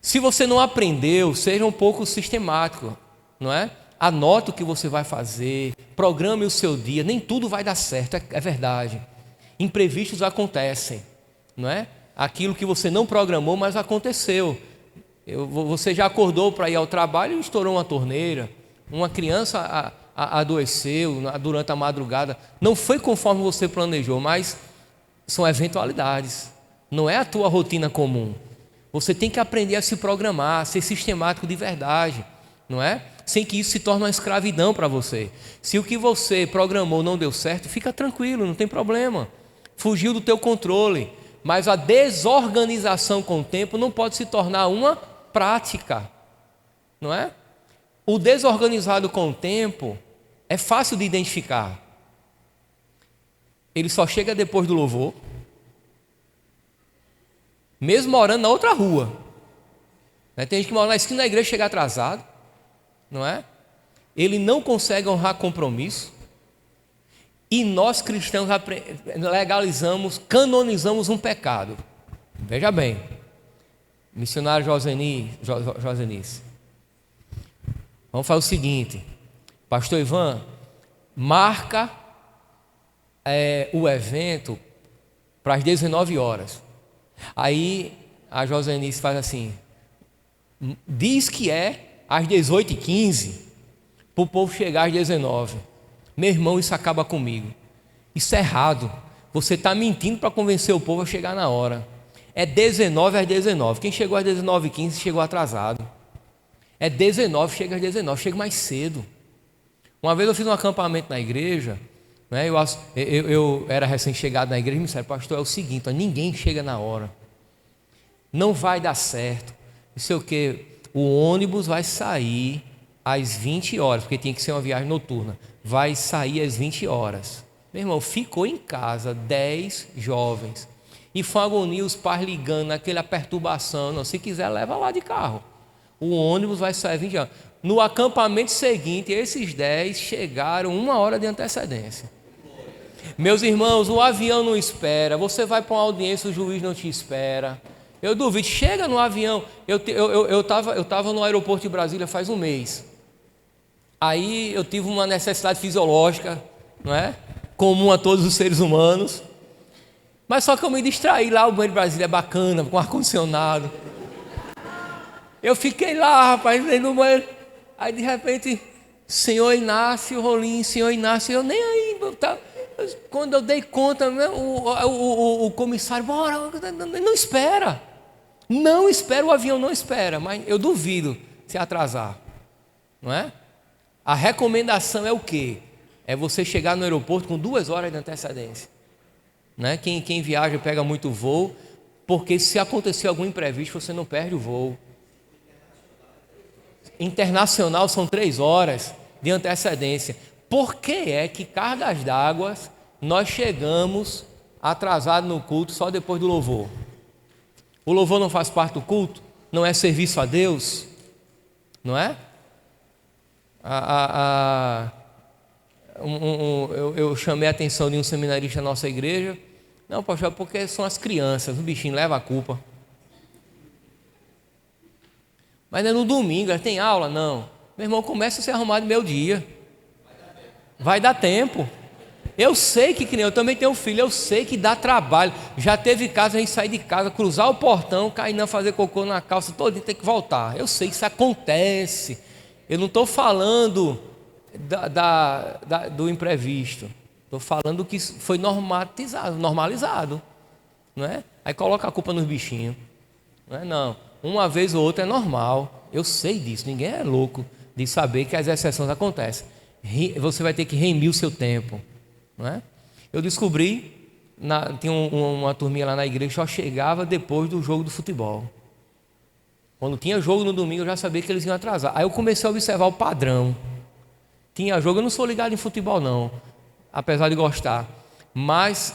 Se você não aprendeu, seja um pouco sistemático, não é? Anote o que você vai fazer, programe o seu dia. Nem tudo vai dar certo, é verdade. Imprevistos acontecem, não é? Aquilo que você não programou, mas aconteceu. Você já acordou para ir ao trabalho e estourou uma torneira. Uma criança adoeceu durante a madrugada. Não foi conforme você planejou, mas são eventualidades. Não é a tua rotina comum. Você tem que aprender a se programar, a ser sistemático de verdade, não é? Sem que isso se torne uma escravidão para você. Se o que você programou não deu certo, fica tranquilo, não tem problema. Fugiu do teu controle. Mas a desorganização com o tempo não pode se tornar uma prática, não é? O desorganizado com o tempo é fácil de identificar. Ele só chega depois do louvor, mesmo morando na outra rua. Tem gente que mora na esquina da igreja e chega atrasado, não é? Ele não consegue honrar compromisso. E nós cristãos legalizamos, canonizamos um pecado. Veja bem, missionário Josenice, vamos fazer o seguinte: pastor Ivan, marca o evento para as 19 horas. Aí a Josenice faz assim: diz que é às 18h15, para o povo chegar às 19h. Meu irmão, isso acaba comigo. Isso é errado. Você está mentindo para convencer o povo a chegar na hora. É 19 às 19. Quem chegou às 19h15 chegou atrasado. É 19, chega às 19, chega mais cedo. Uma vez eu fiz um acampamento na igreja, né? Eu era recém-chegado na igreja e me disseram: pastor, é o seguinte, ninguém chega na hora. Não vai dar certo. Não sei o que. O ônibus vai sair às 20 horas, porque tinha que ser uma viagem noturna. Vai sair às 20 horas. Meu irmão, ficou em casa 10 jovens. E foi uma agonia, os pais ligando, aquela perturbação. Não, se quiser, leva lá de carro. O ônibus vai sair às 20 horas. No acampamento seguinte, esses 10 chegaram 1 hora de antecedência. Meus irmãos, o avião não espera. Você vai para uma audiência, o juiz não te espera. Eu duvido, chega no avião. Eu tava no aeroporto de Brasília faz um mês. Aí eu tive uma necessidade fisiológica, não é? Comum a todos os seres humanos. Mas só que eu me distraí lá, o banheiro de Brasília é bacana, com ar-condicionado. Eu fiquei lá, rapaz, no banheiro. Aí de repente, senhor Inácio Rolim, senhor Inácio, eu nem aí. Quando eu dei conta, o comissário, bora, não espera. Não espera, o avião não espera, mas eu duvido se atrasar, não é? A recomendação é o quê? É você chegar no aeroporto com 2 horas de antecedência, né? Quem viaja pega muito voo, porque se acontecer algum imprevisto, você não perde o voo. Internacional são 3 horas de antecedência. Por que é que cargas d'água nós chegamos atrasados no culto só depois do louvor? O louvor não faz parte do culto? não é serviço a Deus? Não é? Eu chamei a atenção de um seminarista da nossa igreja. Não, pastor, porque são as crianças, o bichinho leva a culpa. Mas é no domingo, tem aula? Não. Meu irmão, começa a se arrumar de meio dia. Vai dar tempo. Eu sei que nem eu também tenho um filho, eu sei que dá trabalho. Já teve caso a gente sair de casa, cruzar o portão, cair não fazer cocô na calça, todo dia tem que voltar. Eu sei que isso acontece. Eu não estou falando do imprevisto. Estou falando que foi normalizado, não é? Aí coloca a culpa nos bichinhos, não é? Não, uma vez ou outra é normal. Eu sei disso. Ninguém é louco de saber que as exceções acontecem. Você vai ter que remir o seu tempo, não é? Eu descobri, tinha uma turminha lá na igreja que só chegava depois do jogo do futebol. Quando tinha jogo no domingo eu já sabia que eles iam atrasar. Aí eu comecei a observar o padrão. Tinha jogo, eu não sou ligado em futebol não, apesar de gostar, mas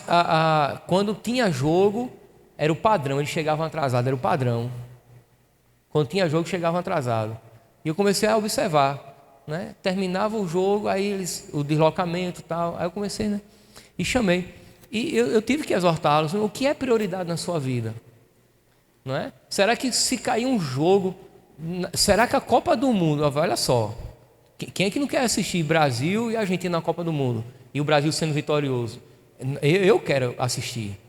quando tinha jogo era o padrão, eles chegavam atrasados, era o padrão. Quando tinha jogo chegavam atrasados. E eu comecei a observar, né? Terminava o jogo, aí o deslocamento e tal, aí eu comecei, né? E chamei. E eu tive que exortá-los. O que é prioridade na sua vida? Não é? Será que se cair um jogo, será que a Copa do Mundo, olha só, quem é que não quer assistir Brasil e Argentina na Copa do Mundo? E o Brasil sendo vitorioso? Eu quero assistir.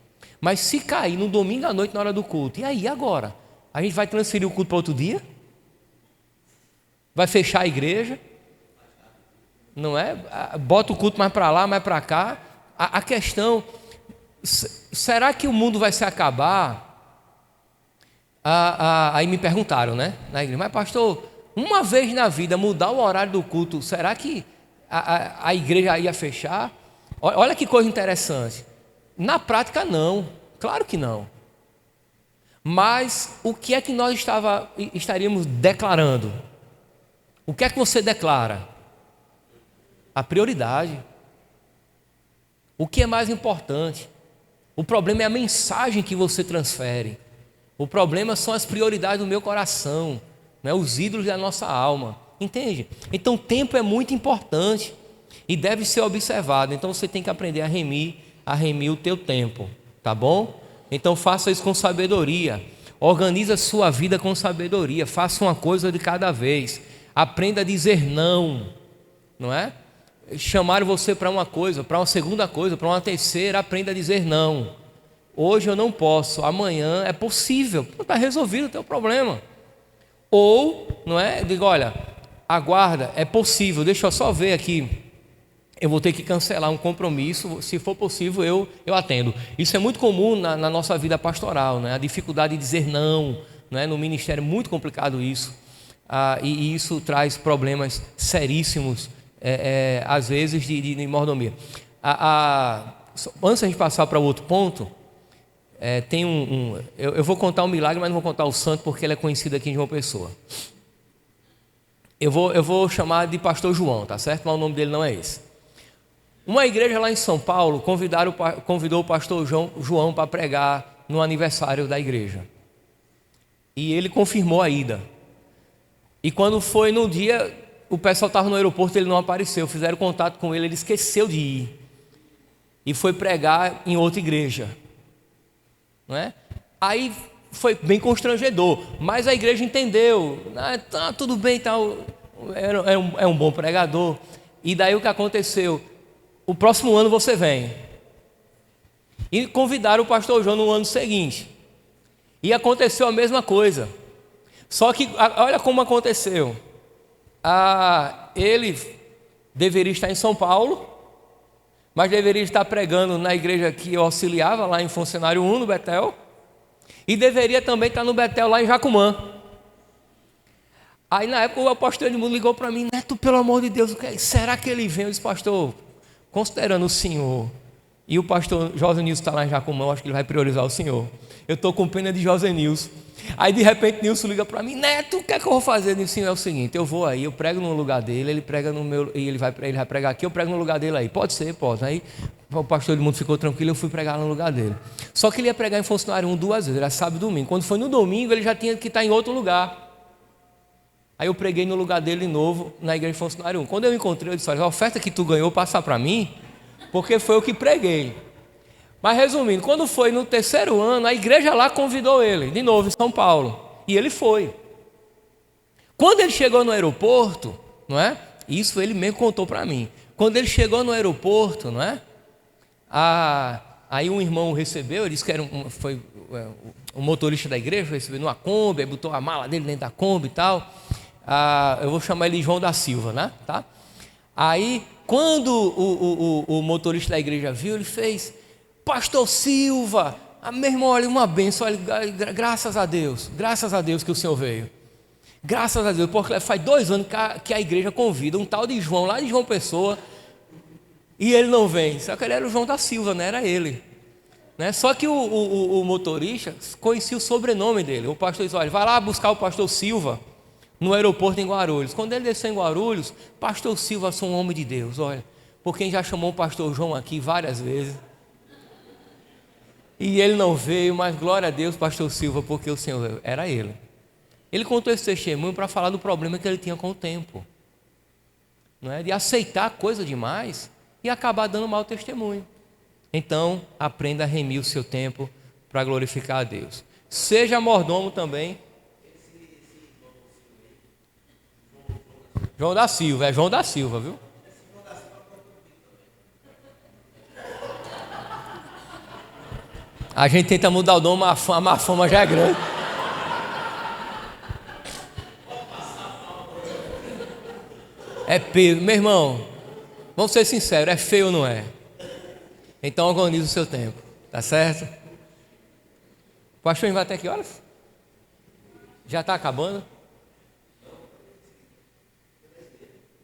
Mas se cair no domingo à noite na hora do culto, e aí agora? A gente vai transferir o culto para outro dia? Vai fechar a igreja? Não é? Bota o culto mais para lá, mais para cá. A questão, será que o mundo vai se acabar? Aí me perguntaram, né? Na igreja, mas pastor, uma vez na vida mudar o horário do culto, será que a igreja ia fechar? Olha que coisa interessante. Na prática não, claro que não. Mas o que é que nós estaríamos declarando? O que é que você declara? A prioridade. O que é mais importante? O problema é a mensagem que você transfere. O problema são as prioridades do meu coração, né? Os ídolos da nossa alma, entende? Então o tempo é muito importante e deve ser observado. Então você tem que aprender a remir o teu tempo, tá bom? Então faça isso com sabedoria. Organize a sua vida com sabedoria. Faça uma coisa de cada vez. Aprenda a dizer não é? Chamaram você para uma coisa, para uma segunda coisa, para uma terceira, aprenda a dizer não. Hoje eu não posso, amanhã é possível, está resolvido o teu problema. Ou, não é? Digo, olha, aguarda, é possível, deixa eu só ver aqui, eu vou ter que cancelar um compromisso, se for possível eu atendo. Isso é muito comum na nossa vida pastoral, né? A dificuldade de dizer não é? No ministério é muito complicado isso, e isso traz problemas seríssimos, às vezes de mordomia. Antes de a gente passar para o outro ponto, tem eu vou contar um milagre, mas não vou contar o santo porque ele é conhecido aqui em João Pessoa. Eu vou chamar de pastor João, tá certo? Mas o nome dele não é esse. Uma igreja lá em São Paulo convidou o pastor João para pregar no aniversário da igreja. E ele confirmou a ida. E quando foi no dia, o pessoal estava no aeroporto, ele não apareceu. Fizeram contato com ele, ele esqueceu de ir. E foi pregar em outra igreja. Não é? Aí foi bem constrangedor, mas a igreja entendeu, tá tudo bem, tal, é um bom pregador. E daí o que aconteceu? O próximo ano você vem. E convidaram o pastor João no ano seguinte. E aconteceu a mesma coisa. Só que olha como aconteceu. Ele deveria estar em São Paulo, mas deveria estar pregando na igreja que eu auxiliava, lá em Funcionário 1, no Betel, e deveria também estar no Betel, lá em Jacumã. Aí na época o pastor Edmundo ligou para mim, Neto, pelo amor de Deus, será que ele vem? Eu disse, pastor, considerando o senhor, e o pastor José Nilson está lá em Jacumã, eu acho que ele vai priorizar o senhor. Eu estou com pena de José Nilson. Aí de repente Nilson liga para mim, Neto, o que é que eu vou fazer? Nilson, é o seguinte, eu vou aí, eu prego no lugar dele, ele prega no meu, e ele vai pregar aqui, eu prego no lugar dele aí. Pode ser, pode. Aí o pastor Edmundo ficou tranquilo, eu fui pregar no lugar dele. Só que ele ia pregar em Funcionário 1 2 vezes, era sábado e domingo. Quando foi no domingo, ele já tinha que estar em outro lugar. Aí eu preguei no lugar dele de novo, na igreja de Funcionário 1. Quando eu encontrei, eu disse: olha, a oferta que tu ganhou, passa para mim, porque foi o que preguei. Mas resumindo, quando foi no terceiro ano, a igreja lá convidou ele, de novo em São Paulo. E ele foi. Quando ele chegou no aeroporto, não é? Isso ele mesmo contou para mim. Quando ele chegou no aeroporto, não é? Aí um irmão o recebeu, ele disse que era foi um motorista da igreja, recebeu numa Kombi, botou a mala dele dentro da Kombi e tal. Eu vou chamar ele de João da Silva, né? Tá? Aí, quando o motorista da igreja viu, ele fez: Pastor Silva, meu irmão, olha, uma bênção, olha, graças a Deus que o senhor veio. Graças a Deus, porque faz 2 anos que a igreja convida um tal de João, lá de João Pessoa, e ele não vem. Só que ele era o João da Silva, não era ele, né? Só que o motorista conhecia o sobrenome dele. O pastor disse: olha, vai lá buscar o pastor Silva no aeroporto em Guarulhos. Quando ele desceu em Guarulhos, pastor Silva, sou um homem de Deus, olha, por quem já chamou o pastor João aqui várias vezes, e ele não veio, mas glória a Deus, pastor Silva, porque o Senhor veio. Era ele. Ele contou esse testemunho para falar do problema que ele tinha com o tempo, não é? De aceitar coisa demais e acabar dando mau testemunho. Então, aprenda a remir o seu tempo para glorificar a Deus. Seja mordomo também. João da Silva, é João da Silva, viu? A gente tenta mudar o nome, a má fama já é grande. É peso, meu irmão, vamos ser sinceros, é feio ou não é? Então organize o seu tempo, tá certo? O pastor vai até que horas? Já está acabando?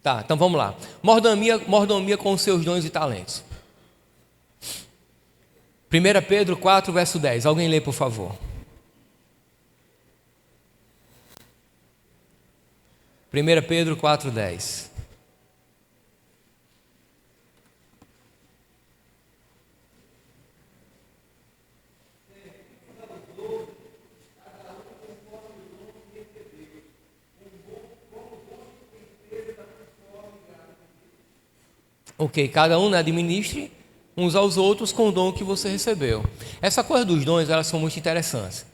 Tá, então vamos lá. Mordomia com os seus dons e talentos. 1 Pedro 4, verso 10. Alguém lê, por favor. 1 Pedro 4, 10. Ok, cada um administre uns aos outros com o dom que você recebeu. Essa coisa dos dons, elas são muito interessantes.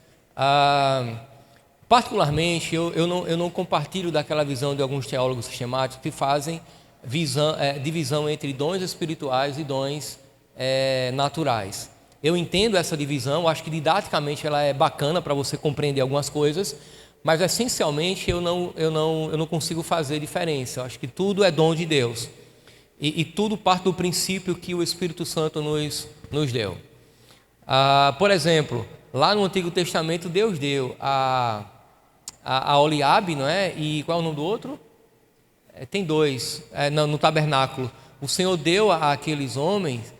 Particularmente, eu não compartilho daquela visão de alguns teólogos sistemáticos que fazem divisão entre dons espirituais e dons naturais. Eu entendo essa divisão, acho que didaticamente ela é bacana para você compreender algumas coisas, mas essencialmente eu não consigo fazer diferença. Eu acho que tudo é dom de Deus. E tudo parte do princípio que o Espírito Santo nos deu. Por exemplo, lá no Antigo Testamento, Deus deu a Oliabe, não é? E qual é o nome do outro? Tem 2, no tabernáculo. O Senhor deu àqueles homens,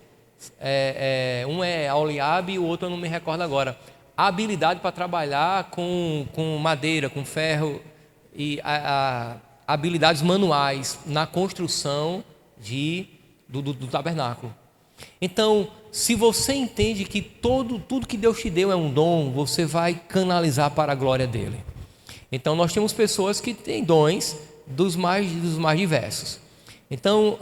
um é a Oliabe e o outro eu não me recordo agora, a habilidade para trabalhar com madeira, com ferro, e habilidades manuais na construção do tabernáculo. Então, se você entende que tudo que Deus te deu é um dom, você vai canalizar para a glória dele. Então, nós temos pessoas que têm dons dos mais diversos. Então,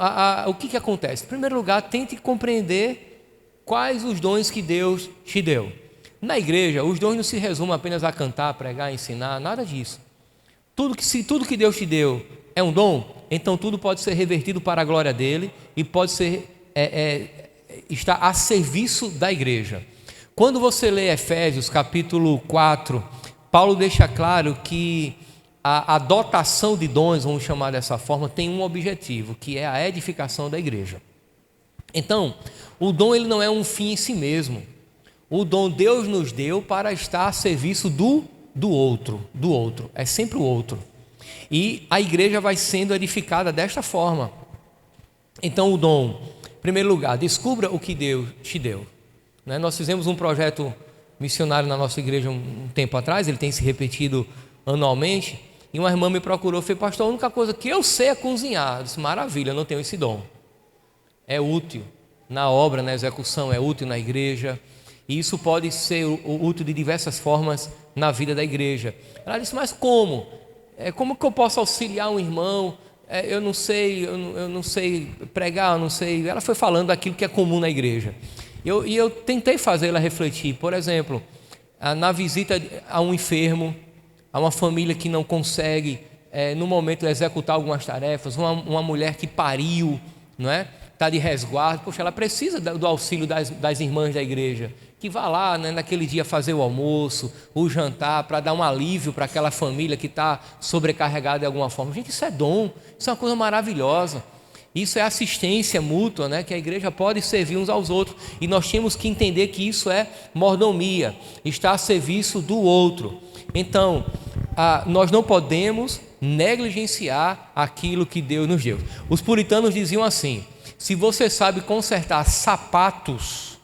o que acontece? Em primeiro lugar, tente compreender quais os dons que Deus te deu. Na igreja, os dons não se resumem apenas a cantar, pregar, ensinar, nada disso. Se tudo que Deus te deu é um dom, então tudo pode ser revertido para a glória dele e pode estar a serviço da igreja. Quando você lê Efésios capítulo 4, Paulo deixa claro que a dotação de dons, vamos chamar dessa forma, tem um objetivo, que é a edificação da igreja. Então, o dom ele não é um fim em si mesmo. O dom Deus nos deu para estar a serviço do outro, é sempre o outro. E a igreja vai sendo edificada desta forma. Então o dom, em primeiro lugar, descubra o que Deus te deu. Nós fizemos um projeto missionário na nossa igreja um tempo atrás, ele tem se repetido anualmente, e uma irmã me procurou e falou: pastor, a única coisa que eu sei é cozinhar. Eu disse: maravilha, eu não tenho esse dom. É útil, na obra, na execução, é útil na igreja. E isso pode ser útil de diversas formas na vida da igreja. Ela disse, mas como? Como que eu posso auxiliar um irmão? Eu não sei pregar, eu não sei. Ela foi falando daquilo que é comum na igreja. E eu tentei fazê-la refletir. Por exemplo, na visita a um enfermo, a uma família que não consegue, no momento, executar algumas tarefas, uma mulher que pariu, não é? Está de resguardo, poxa, ela precisa do auxílio das irmãs da igreja, que vá lá, né, naquele dia fazer o almoço, o jantar, para dar um alívio para aquela família que está sobrecarregada de alguma forma. Gente, isso é dom, isso é uma coisa maravilhosa. Isso é assistência mútua, né, que a igreja pode servir uns aos outros. E nós temos que entender que isso é mordomia, está a serviço do outro. Então, nós não podemos negligenciar aquilo que Deus nos deu. Os puritanos diziam assim: se você sabe consertar sapatos,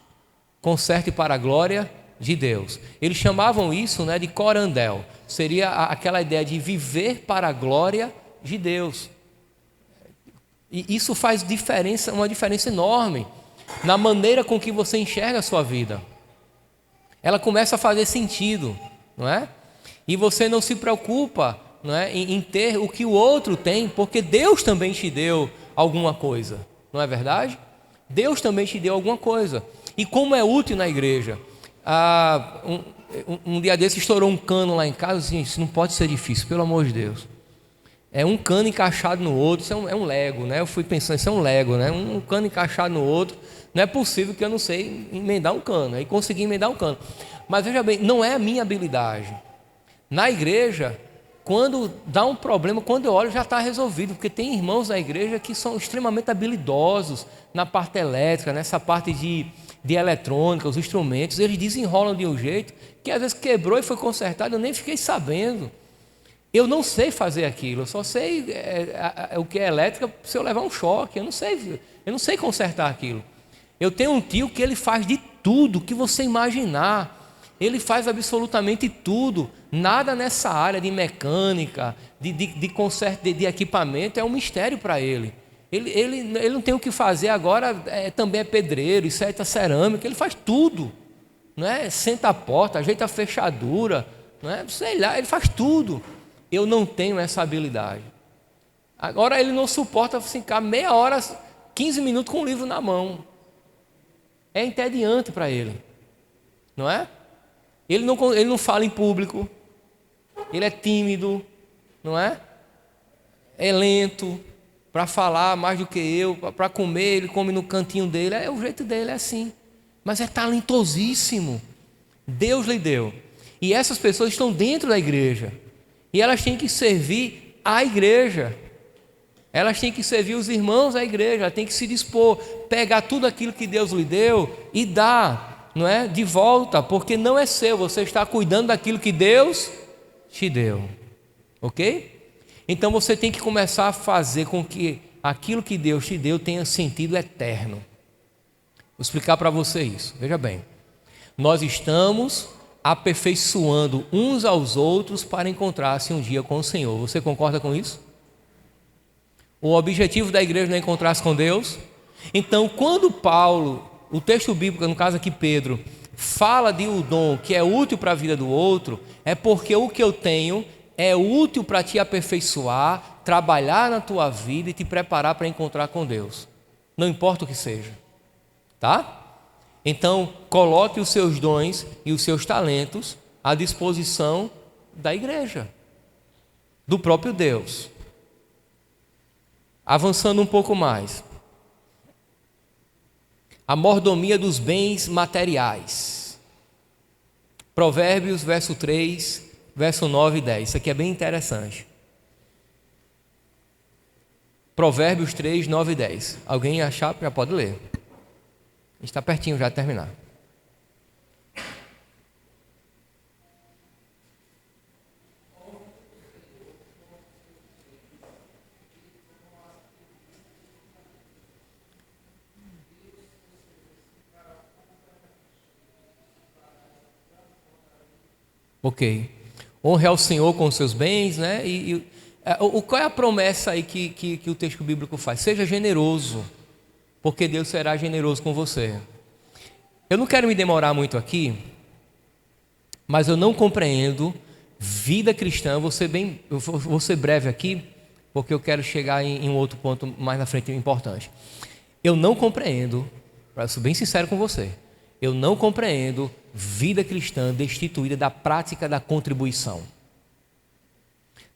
conserte para a glória de Deus. Eles chamavam isso, né, de corandel. Seria aquela ideia de viver para a glória de Deus. E isso faz diferença, uma diferença enorme na maneira com que você enxerga a sua vida. Ela começa a fazer sentido, não é? E você não se preocupa, não é, em ter o que o outro tem, porque Deus também te deu alguma coisa. Não é verdade? Deus também te deu alguma coisa. E como é útil na igreja? Um dia desse estourou um cano lá em casa. Assim, isso não pode ser difícil, pelo amor de Deus. É um cano encaixado no outro. Isso é um Lego, né? Eu fui pensando, isso é um Lego, né? Um cano encaixado no outro. Não é possível que eu não sei emendar um cano. Aí consegui emendar um cano. Mas veja bem, não é a minha habilidade. Na igreja, quando dá um problema, quando eu olho já está resolvido, porque tem irmãos na igreja que são extremamente habilidosos na parte elétrica, nessa parte de eletrônica, os instrumentos. Eles desenrolam de um jeito que às vezes quebrou e foi consertado, eu nem fiquei sabendo. Eu não sei fazer aquilo, eu só sei o que é elétrica se eu levar um choque. Eu não sei consertar aquilo. Eu tenho um tio que ele faz de tudo que você imaginar. Ele faz absolutamente tudo. Nada nessa área de mecânica, de conserto de equipamento é um mistério para ele. Ele não tem o que fazer agora, também é pedreiro, acerta cerâmica, ele faz tudo, não é? Senta a porta, ajeita a fechadura, não é? Sei lá, ele faz tudo. Eu não tenho essa habilidade. Agora ele não suporta ficar meia hora, 15 minutos com o livro na mão. É entediante para ele, não é? Ele não fala em público, ele é tímido, não é? É lento para falar mais do que eu, para comer, ele come no cantinho dele, o jeito dele é assim. Mas é talentosíssimo, Deus lhe deu. E essas pessoas estão dentro da igreja, e elas têm que servir a igreja, elas têm que servir os irmãos da igreja, elas têm que se dispor, pegar tudo aquilo que Deus lhe deu e dar, não é? De volta, porque não é seu, você está cuidando daquilo que Deus te deu, ok? Então você tem que começar a fazer com que aquilo que Deus te deu tenha sentido eterno. Vou explicar para você isso, veja bem. Nós estamos aperfeiçoando uns aos outros para encontrar-se um dia com o Senhor. Você concorda com isso? O objetivo da igreja não é encontrar-se com Deus? Então, quando Paulo, o texto bíblico, no caso aqui Pedro, fala de um dom que é útil para a vida do outro, é porque o que eu tenho é útil para te aperfeiçoar, trabalhar na tua vida e te preparar para encontrar com Deus. Não importa o que seja, tá? Então, coloque os seus dons e os seus talentos à disposição da igreja, do próprio Deus. Avançando um pouco mais. A mordomia dos bens materiais. Provérbios, verso 3, verso 9 e 10. Isso aqui é bem interessante. Provérbios 3, 9 e 10. Alguém achar, já pode ler. A gente está pertinho já de terminar. Ok. Honre ao Senhor com os seus bens, né? Qual é a promessa aí que o texto bíblico faz? Seja generoso, porque Deus será generoso com você. Eu não quero me demorar muito aqui, mas eu não compreendo vida cristã. Eu vou ser breve aqui, porque eu quero chegar em um outro ponto mais na frente importante. Eu não compreendo, para ser bem sincero com você, eu não compreendo vida cristã destituída da prática da contribuição.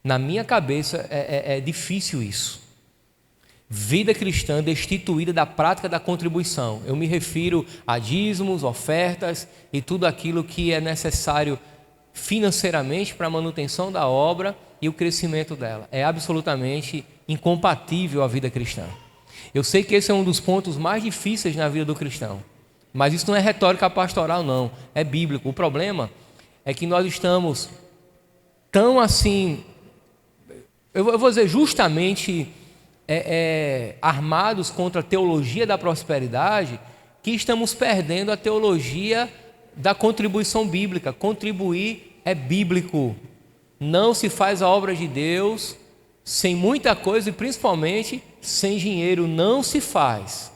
Na minha cabeça é difícil isso. Vida cristã destituída da prática da contribuição. Eu me refiro a dízimos, ofertas e tudo aquilo que é necessário financeiramente para a manutenção da obra e o crescimento dela. É absolutamente incompatível à vida cristã. Eu sei que esse é um dos pontos mais difíceis na vida do cristão, mas isso não é retórica pastoral, não, é bíblico. O problema é que nós estamos tão assim, eu vou dizer justamente armados contra a teologia da prosperidade, que estamos perdendo a teologia da contribuição bíblica. Contribuir é bíblico. Não se faz a obra de Deus sem muita coisa e principalmente sem dinheiro. Não se faz.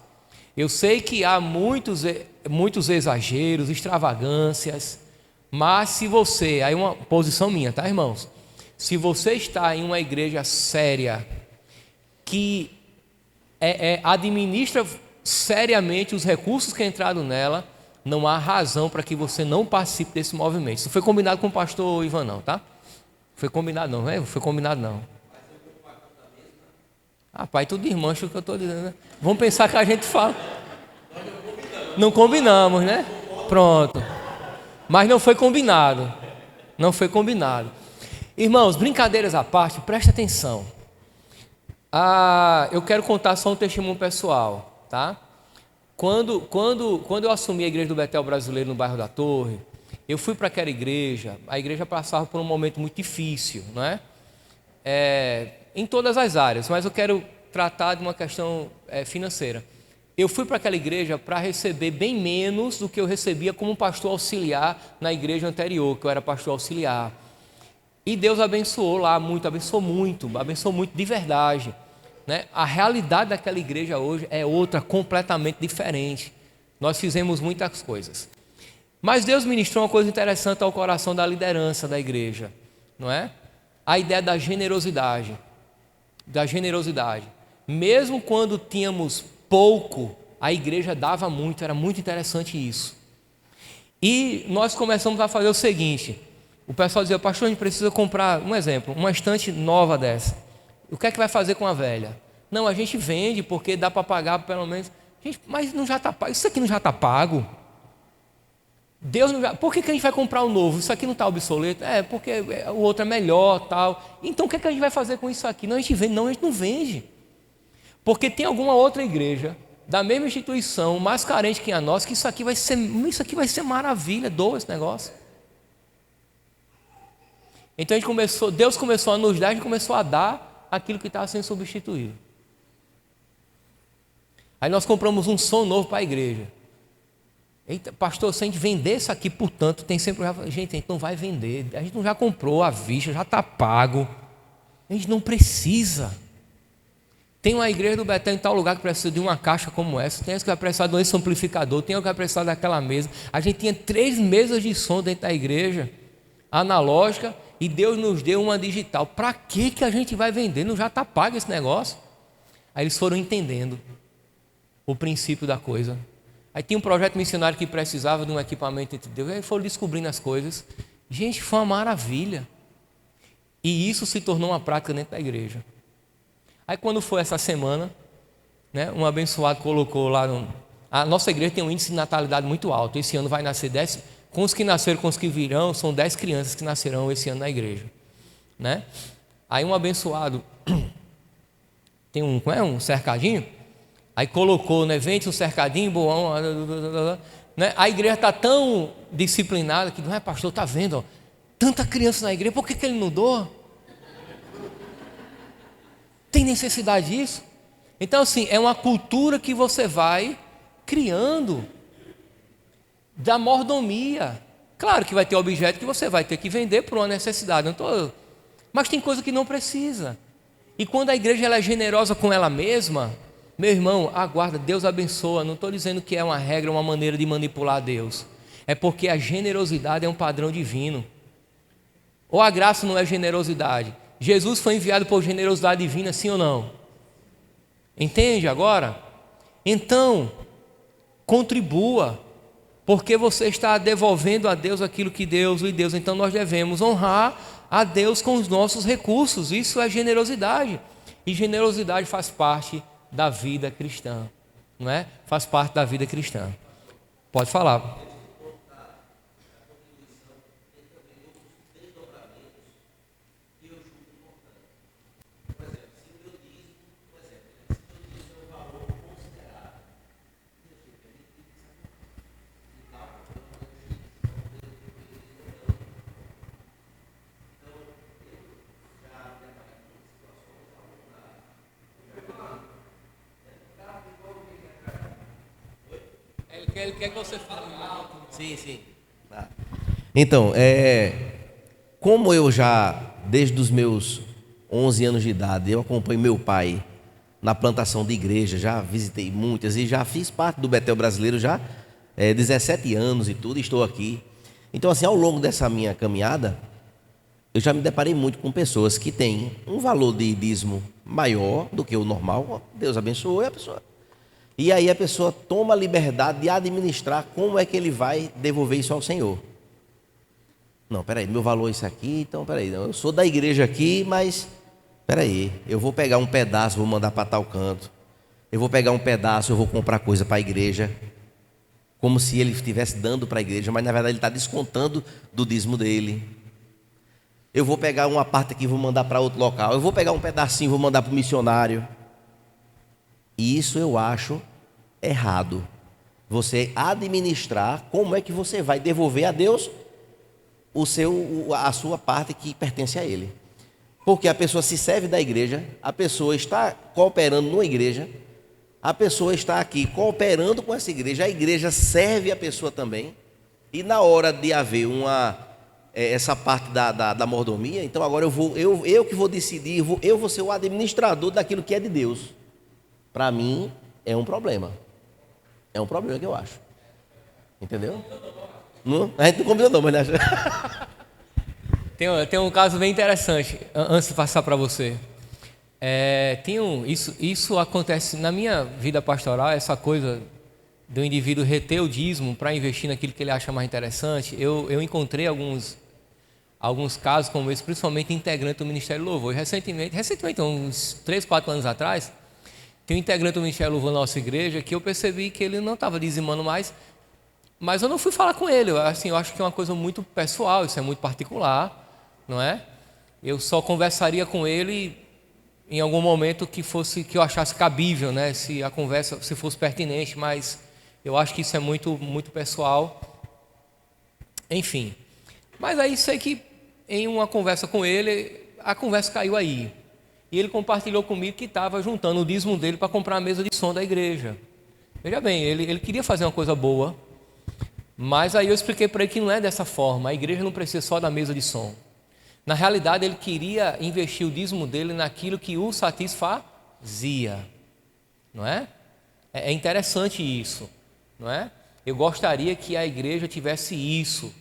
Eu sei que há muitos exageros, extravagâncias, mas se você, aí uma posição minha, tá, irmãos? Se você está em uma igreja séria, que administra seriamente os recursos que entraram nela, não há razão para que você não participe desse movimento. Isso foi combinado com o pastor Ivan, não, tá? Foi combinado não, né? Foi combinado não. Ah, pai, tudo irmãos, o que eu estou dizendo, né? Vamos pensar que a gente fala. Não combinamos, né? Pronto. Mas não foi combinado. Não foi combinado. Irmãos, brincadeiras à parte, preste atenção. Eu quero contar só um testemunho pessoal, tá? Quando eu assumi a igreja do Betel Brasileiro no bairro da Torre, eu fui para aquela igreja. A igreja passava por um momento muito difícil, não é? Em todas as áreas, mas eu quero tratar de uma questão financeira. Eu fui para aquela igreja para receber bem menos do que eu recebia como pastor auxiliar na igreja anterior, que eu era pastor auxiliar. E Deus abençoou lá muito, abençoou muito de verdade, né? A realidade daquela igreja hoje é outra, completamente diferente. Nós fizemos muitas coisas. Mas Deus ministrou uma coisa interessante ao coração da liderança da igreja, não é? A ideia da generosidade. Mesmo quando tínhamos pouco, a igreja dava muito, era muito interessante isso. E nós começamos a fazer o seguinte: o pessoal dizia, pastor, a gente precisa comprar, um exemplo, uma estante nova dessa. O que é que vai fazer com a velha? Não, a gente vende porque dá para pagar pelo menos. Gente, mas não já está pago, isso aqui não já está pago. Deus não já... Por que a gente vai comprar o novo? Isso aqui não está obsoleto? Porque o outro é melhor, tal. Então o que a gente vai fazer com isso aqui? Não, a gente vende, não, a gente não vende. Porque tem alguma outra igreja da mesma instituição, mais carente que a nossa, que isso aqui vai ser maravilha, doa esse negócio. Então Deus começou a nos dar, a gente começou a dar aquilo que estava sendo substituído. Aí nós compramos um som novo para a igreja. Eita, pastor, se a gente vender isso aqui, portanto, tem sempre... Gente, a gente não vai vender, a gente não já comprou à vista, já está pago. A gente não precisa. Tem uma igreja do Betel em tal lugar que precisa de uma caixa como essa, tem essa que vai precisar de um amplificador, tem outra que vai precisar daquela mesa. A gente tinha 3 mesas de som dentro da igreja, analógica, e Deus nos deu uma digital. Para que a gente vai vender? Não já está pago esse negócio? Aí eles foram entendendo o princípio da coisa. Aí tinha um projeto missionário que precisava de um equipamento entre Deus. Aí foram descobrindo as coisas. Gente, foi uma maravilha. E isso se tornou uma prática dentro da igreja. Aí quando foi essa semana, né, um abençoado colocou lá... A nossa igreja tem um índice de natalidade muito alto. Esse ano vai nascer 10... Com os que nasceram, com os que virão, são 10 crianças que nascerão esse ano na igreja, né? Aí um abençoado tem um cercadinho, aí colocou, né, vende um cercadinho, boão, né? A igreja está tão disciplinada que, não é, pastor, está vendo, ó, tanta criança na igreja, por que ele não doa? Tem necessidade disso? Então, assim, é uma cultura que você vai criando da mordomia. Claro que vai ter objeto que você vai ter que vender por uma necessidade, mas tem coisa que não precisa. E quando a igreja ela é generosa com ela mesma, Meu irmão, aguarda, Deus abençoa. Não estou dizendo que é uma regra, uma maneira de manipular Deus. É porque a generosidade é um padrão divino. Ou a graça não é generosidade? Jesus foi enviado por generosidade divina, sim ou não? Entende agora? Então, contribua, porque você está devolvendo a Deus aquilo que Deus lhe deu. Então nós devemos honrar a Deus com os nossos recursos. Isso é generosidade. E generosidade faz parte da vida cristã, não é? Faz parte da vida cristã. Pode falar. Ele quer que você fale. Sim, sim. Tá. Então, como eu já, desde os meus 11 anos de idade, eu acompanho meu pai na plantação de igreja, já visitei muitas e já fiz parte do Betel brasileiro já 17 anos e tudo, e estou aqui. Então, assim, ao longo dessa minha caminhada, eu já me deparei muito com pessoas que têm um valor de dízimo maior do que o normal. Deus abençoe a pessoa. E aí a pessoa toma a liberdade de administrar como é que ele vai devolver isso ao Senhor. Não, peraí, meu valor é isso aqui, então peraí, eu sou da igreja aqui, mas peraí, eu vou pegar um pedaço, vou mandar para tal canto. Eu vou pegar um pedaço, eu vou comprar coisa para a igreja. Como se ele estivesse dando para a igreja, mas na verdade ele está descontando do dízimo dele. Eu vou pegar uma parte aqui e vou mandar para outro local. Eu vou pegar um pedacinho e vou mandar para o missionário. E isso eu acho errado. Você administrar como é que você vai devolver a Deus a sua parte que pertence a Ele. Porque a pessoa se serve da igreja, a pessoa está cooperando numa igreja, a pessoa está aqui cooperando com essa igreja, a igreja serve a pessoa também. E na hora de haver essa parte da mordomia, então agora eu que vou decidir, eu vou ser o administrador daquilo que é de Deus. Para mim, é um problema. É um problema que eu acho. Entendeu? Não, a gente não combinou não, mas... Tem um caso bem interessante, antes de passar para você. Isso acontece na minha vida pastoral, essa coisa do indivíduo reter o dízimo para investir naquilo que ele acha mais interessante. Eu encontrei alguns casos como esse, principalmente integrante do Ministério Louvor. E recentemente, uns 3, 4 anos atrás, tem um integrante do Ministério Louvor na nossa igreja que eu percebi que ele não estava dizimando mais, mas eu não fui falar com ele. Assim, eu acho que é uma coisa muito pessoal, isso é muito particular, não é? Eu só conversaria com ele em algum momento que eu achasse cabível, né? Se a conversa fosse pertinente, mas eu acho que isso é muito, muito pessoal. Enfim, mas aí sei que em uma conversa com ele, a conversa caiu aí. E ele compartilhou comigo que estava juntando o dízimo dele para comprar a mesa de som da igreja. Veja bem, ele queria fazer uma coisa boa, mas aí eu expliquei para ele que não é dessa forma. A igreja não precisa só da mesa de som. Na realidade, ele queria investir o dízimo dele naquilo que o satisfazia, não é? É interessante isso, não é? Eu gostaria que a igreja tivesse isso,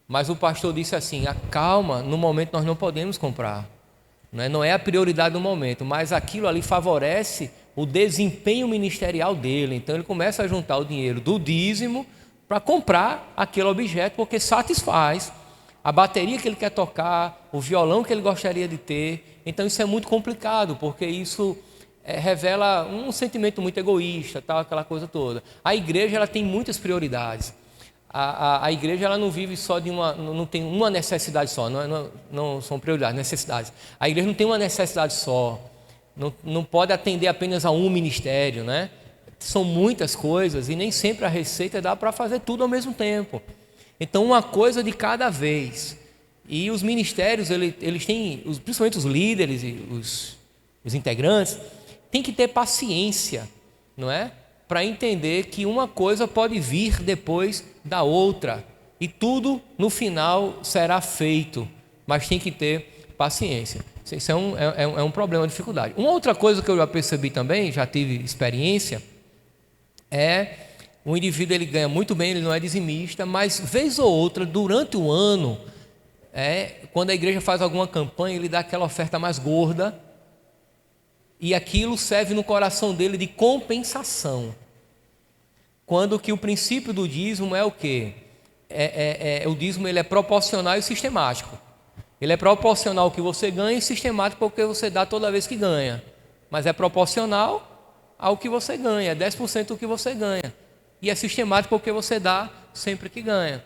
mas o pastor disse assim: acalma, no momento nós não podemos comprar. Não é a prioridade do momento, mas aquilo ali favorece o desempenho ministerial dele. Então ele começa a juntar o dinheiro do dízimo para comprar aquele objeto, porque satisfaz a bateria que ele quer tocar, o violão que ele gostaria de ter. Então isso é muito complicado, porque isso revela um sentimento muito egoísta, tal, aquela coisa toda. A igreja ela tem muitas prioridades. A igreja ela não vive só não tem uma necessidade só, não são prioridades, necessidades. A igreja não tem uma necessidade só, não pode atender apenas a um ministério, né? São muitas coisas e nem sempre a receita dá para fazer tudo ao mesmo tempo. Então uma coisa de cada vez. E os ministérios, eles têm, principalmente os líderes e os integrantes, têm que ter paciência, não é? Para entender que uma coisa pode vir depois da outra e tudo no final será feito, mas tem que ter paciência. Isso é um problema, uma dificuldade. Uma outra coisa que eu já percebi também, já tive experiência, o indivíduo ele ganha muito bem, ele não é dizimista, mas vez ou outra, durante o ano, quando a igreja faz alguma campanha, ele dá aquela oferta mais gorda, e aquilo serve no coração dele de compensação. Quando que o princípio do dízimo é o quê? O dízimo ele é proporcional e sistemático. Ele é proporcional ao que você ganha e sistemático ao que você dá toda vez que ganha. Mas é proporcional ao que você ganha, é 10% do que você ganha. E é sistemático ao que você dá sempre que ganha.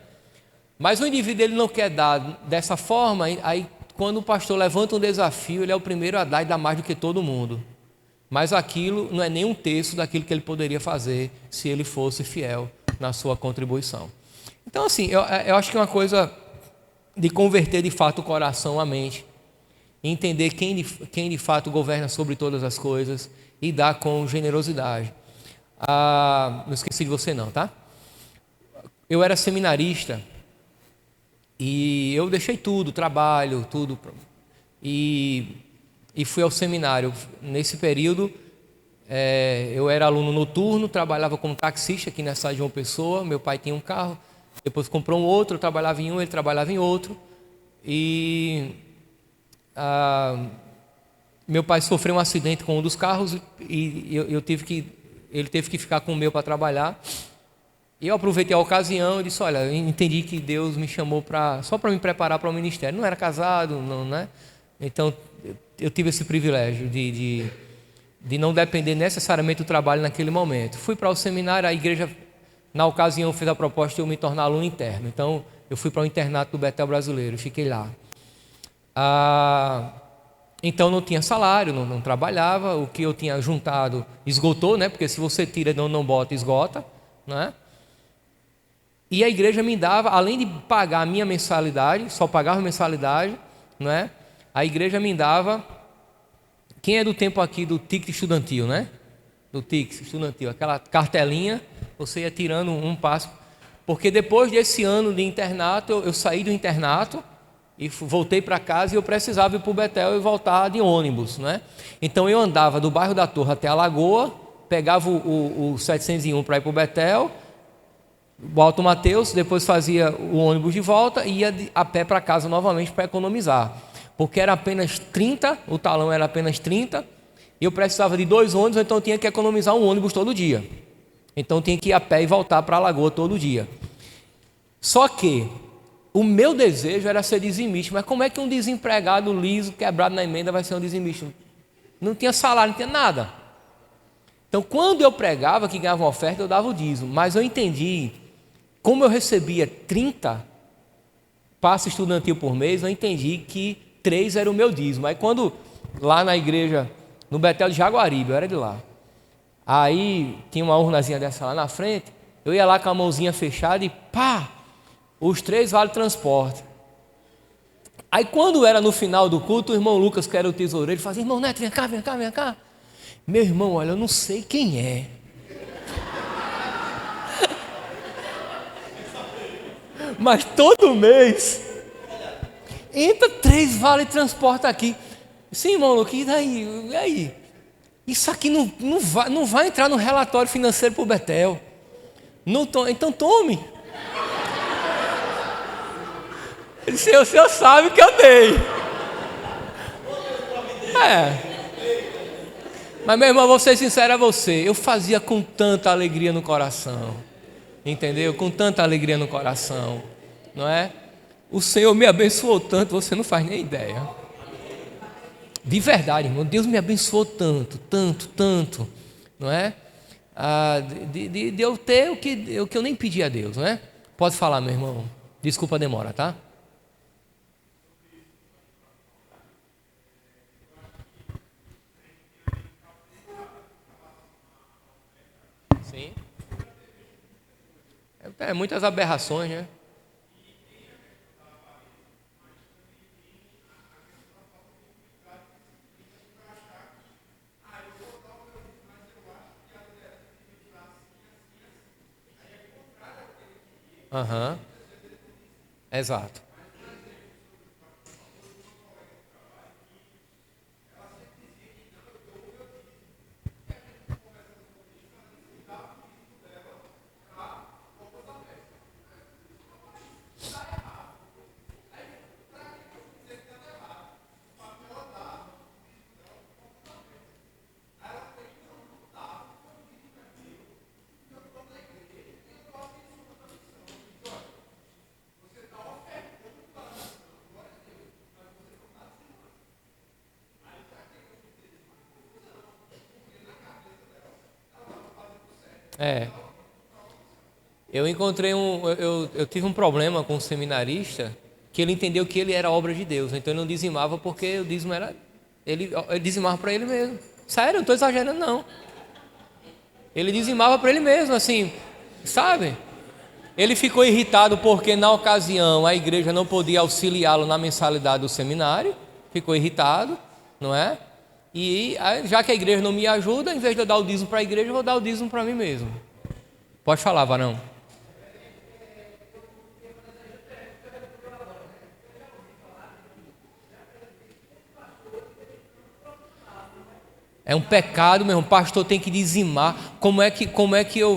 Mas o indivíduo ele não quer dar dessa forma, aí quando o pastor levanta um desafio, ele é o primeiro a dar e dá mais do que todo mundo. Mas aquilo não é nem um terço daquilo que ele poderia fazer se ele fosse fiel na sua contribuição. Então assim, eu acho que é uma coisa de converter de fato o coração, a mente, entender quem de fato governa sobre todas as coisas e dar com generosidade. Não esqueci de você não, tá? Eu era seminarista e eu deixei tudo, trabalho, tudo, e fui ao seminário. Nesse período, eu era aluno noturno, trabalhava como taxista aqui na cidade de João Pessoa. Meu pai tinha um carro, depois comprou um outro, eu trabalhava em um, ele trabalhava em outro. E meu pai sofreu um acidente com um dos carros e ele teve que ficar com o meu para trabalhar. E eu aproveitei a ocasião e disse: olha, eu entendi que Deus me chamou só para me preparar para o ministério. Não era casado, não, né? Então eu tive esse privilégio de não depender necessariamente do trabalho naquele momento. Fui para o seminário, a igreja, na ocasião, fez a proposta de eu me tornar aluno interno. Então eu fui para o internato do Betel Brasileiro, fiquei lá. Então não tinha salário, não trabalhava, o que eu tinha juntado esgotou, né? Porque se você tira, não bota, esgota, né? E a igreja me dava, além de pagar a minha mensalidade, só pagava mensalidade, né? A igreja me dava, quem é do tempo aqui do ticket estudantil, né? Do ticket estudantil, aquela cartelinha, você ia tirando um passo, porque depois desse ano de internato, eu saí do internato e voltei para casa e eu precisava ir para o Betel e voltar de ônibus, né? Então eu andava do bairro da Torre até a Lagoa, pegava o 701 para ir para o Betel, Alto Mateus, depois fazia o ônibus de volta e ia a pé para casa novamente para economizar, porque era apenas 30, o talão era apenas 30, e eu precisava de 2 ônibus, então eu tinha que economizar um ônibus todo dia. Então eu tinha que ir a pé e voltar para a Lagoa todo dia. Só que o meu desejo era ser dizimista. Mas como é que um desempregado liso, quebrado na emenda, vai ser um dizimista? Não tinha salário, não tinha nada. Então quando eu pregava que ganhava uma oferta, eu dava o dízimo. Mas eu entendi, como eu recebia 30 passe estudantil por mês, eu entendi que 3 era o meu dízimo. Aí quando, lá na igreja, no Betel de Jaguaribe, eu era de lá, aí tinha uma urnazinha dessa lá na frente, eu ia lá com a mãozinha fechada e pá, os 3 vale transporte. Aí quando era no final do culto, o irmão Lucas, que era o tesoureiro, fazia: irmão Neto, vem cá, vem cá, vem cá. Meu irmão, olha, eu não sei quem é, mas todo mês entra 3 vale transporte aqui. Sim, irmão Lucas, e daí? E aí? Isso aqui não vai entrar no relatório financeiro para o Betel. Então tome. Ele disse: o senhor sabe que eu dei. Mas meu irmão, vou ser sincero a você, eu fazia com tanta alegria no coração, entendeu? Com tanta alegria no coração, não é? O Senhor me abençoou tanto, você não faz nem ideia. De verdade, irmão, Deus me abençoou tanto, tanto, tanto, não é? De eu ter o que eu nem pedi a Deus, não é? Pode falar, meu irmão. Desculpa a demora, tá? Sim. Muitas aberrações, né? Aham. Exato. É. Eu encontrei eu tive um problema com um seminarista que ele entendeu que ele era obra de Deus, então ele não dizimava porque o dízimo era. Ele dizimava para ele mesmo. Sério, não estou exagerando, não. Ele dizimava para ele mesmo, assim, sabe? Ele ficou irritado porque na ocasião a igreja não podia auxiliá-lo na mensalidade do seminário, ficou irritado, não é? E já que a igreja não me ajuda, em vez de eu dar o dízimo para a igreja, eu vou dar o dízimo para mim mesmo. Pode falar, varão. É um pecado, meu irmão. O pastor tem que dizimar. Como é que eu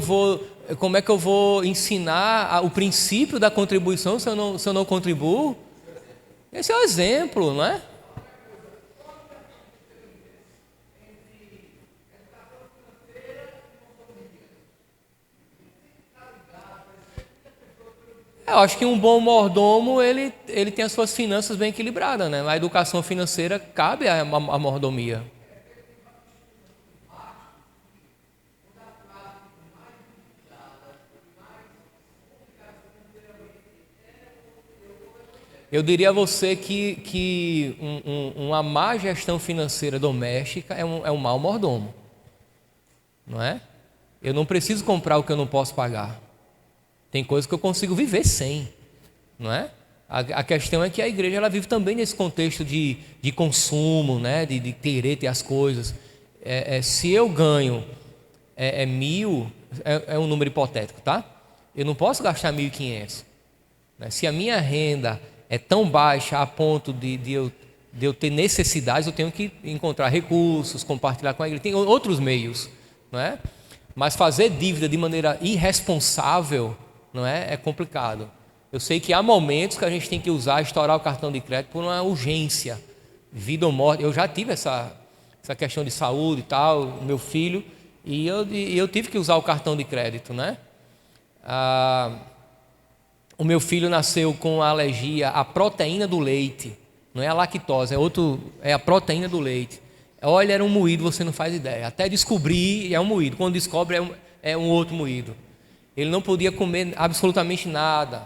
vou ensinar o princípio da contribuição se eu não contribuo? Esse é o exemplo, não é? Eu acho que um bom mordomo, ele tem as suas finanças bem equilibradas, né? A educação financeira cabe à mordomia. Eu diria a você que uma má gestão financeira doméstica é um mau mordomo, não é? Eu não preciso comprar o que eu não posso pagar. Tem coisas que eu consigo viver sem, não é? A questão é que a igreja ela vive também nesse contexto de consumo, né? De querer ter as coisas. Se eu ganho 1.000, é um número hipotético, tá? Eu não posso gastar 1.500. Né? Se a minha renda é tão baixa a ponto de eu ter necessidades, eu tenho que encontrar recursos, compartilhar com a igreja. Tem outros meios, não é? Mas fazer dívida de maneira irresponsável, não é? É complicado. Eu sei que há momentos que a gente tem que estourar o cartão de crédito por uma urgência, vida ou morte. Eu já tive essa questão de saúde e tal, meu filho, e eu tive que usar o cartão de crédito, né? O meu filho nasceu com alergia à proteína do leite, não é a lactose, é a proteína do leite. Olha, era um moído, você não faz ideia. Até descobrir, é um moído. Quando descobre, é um outro moído. Ele não podia comer absolutamente nada.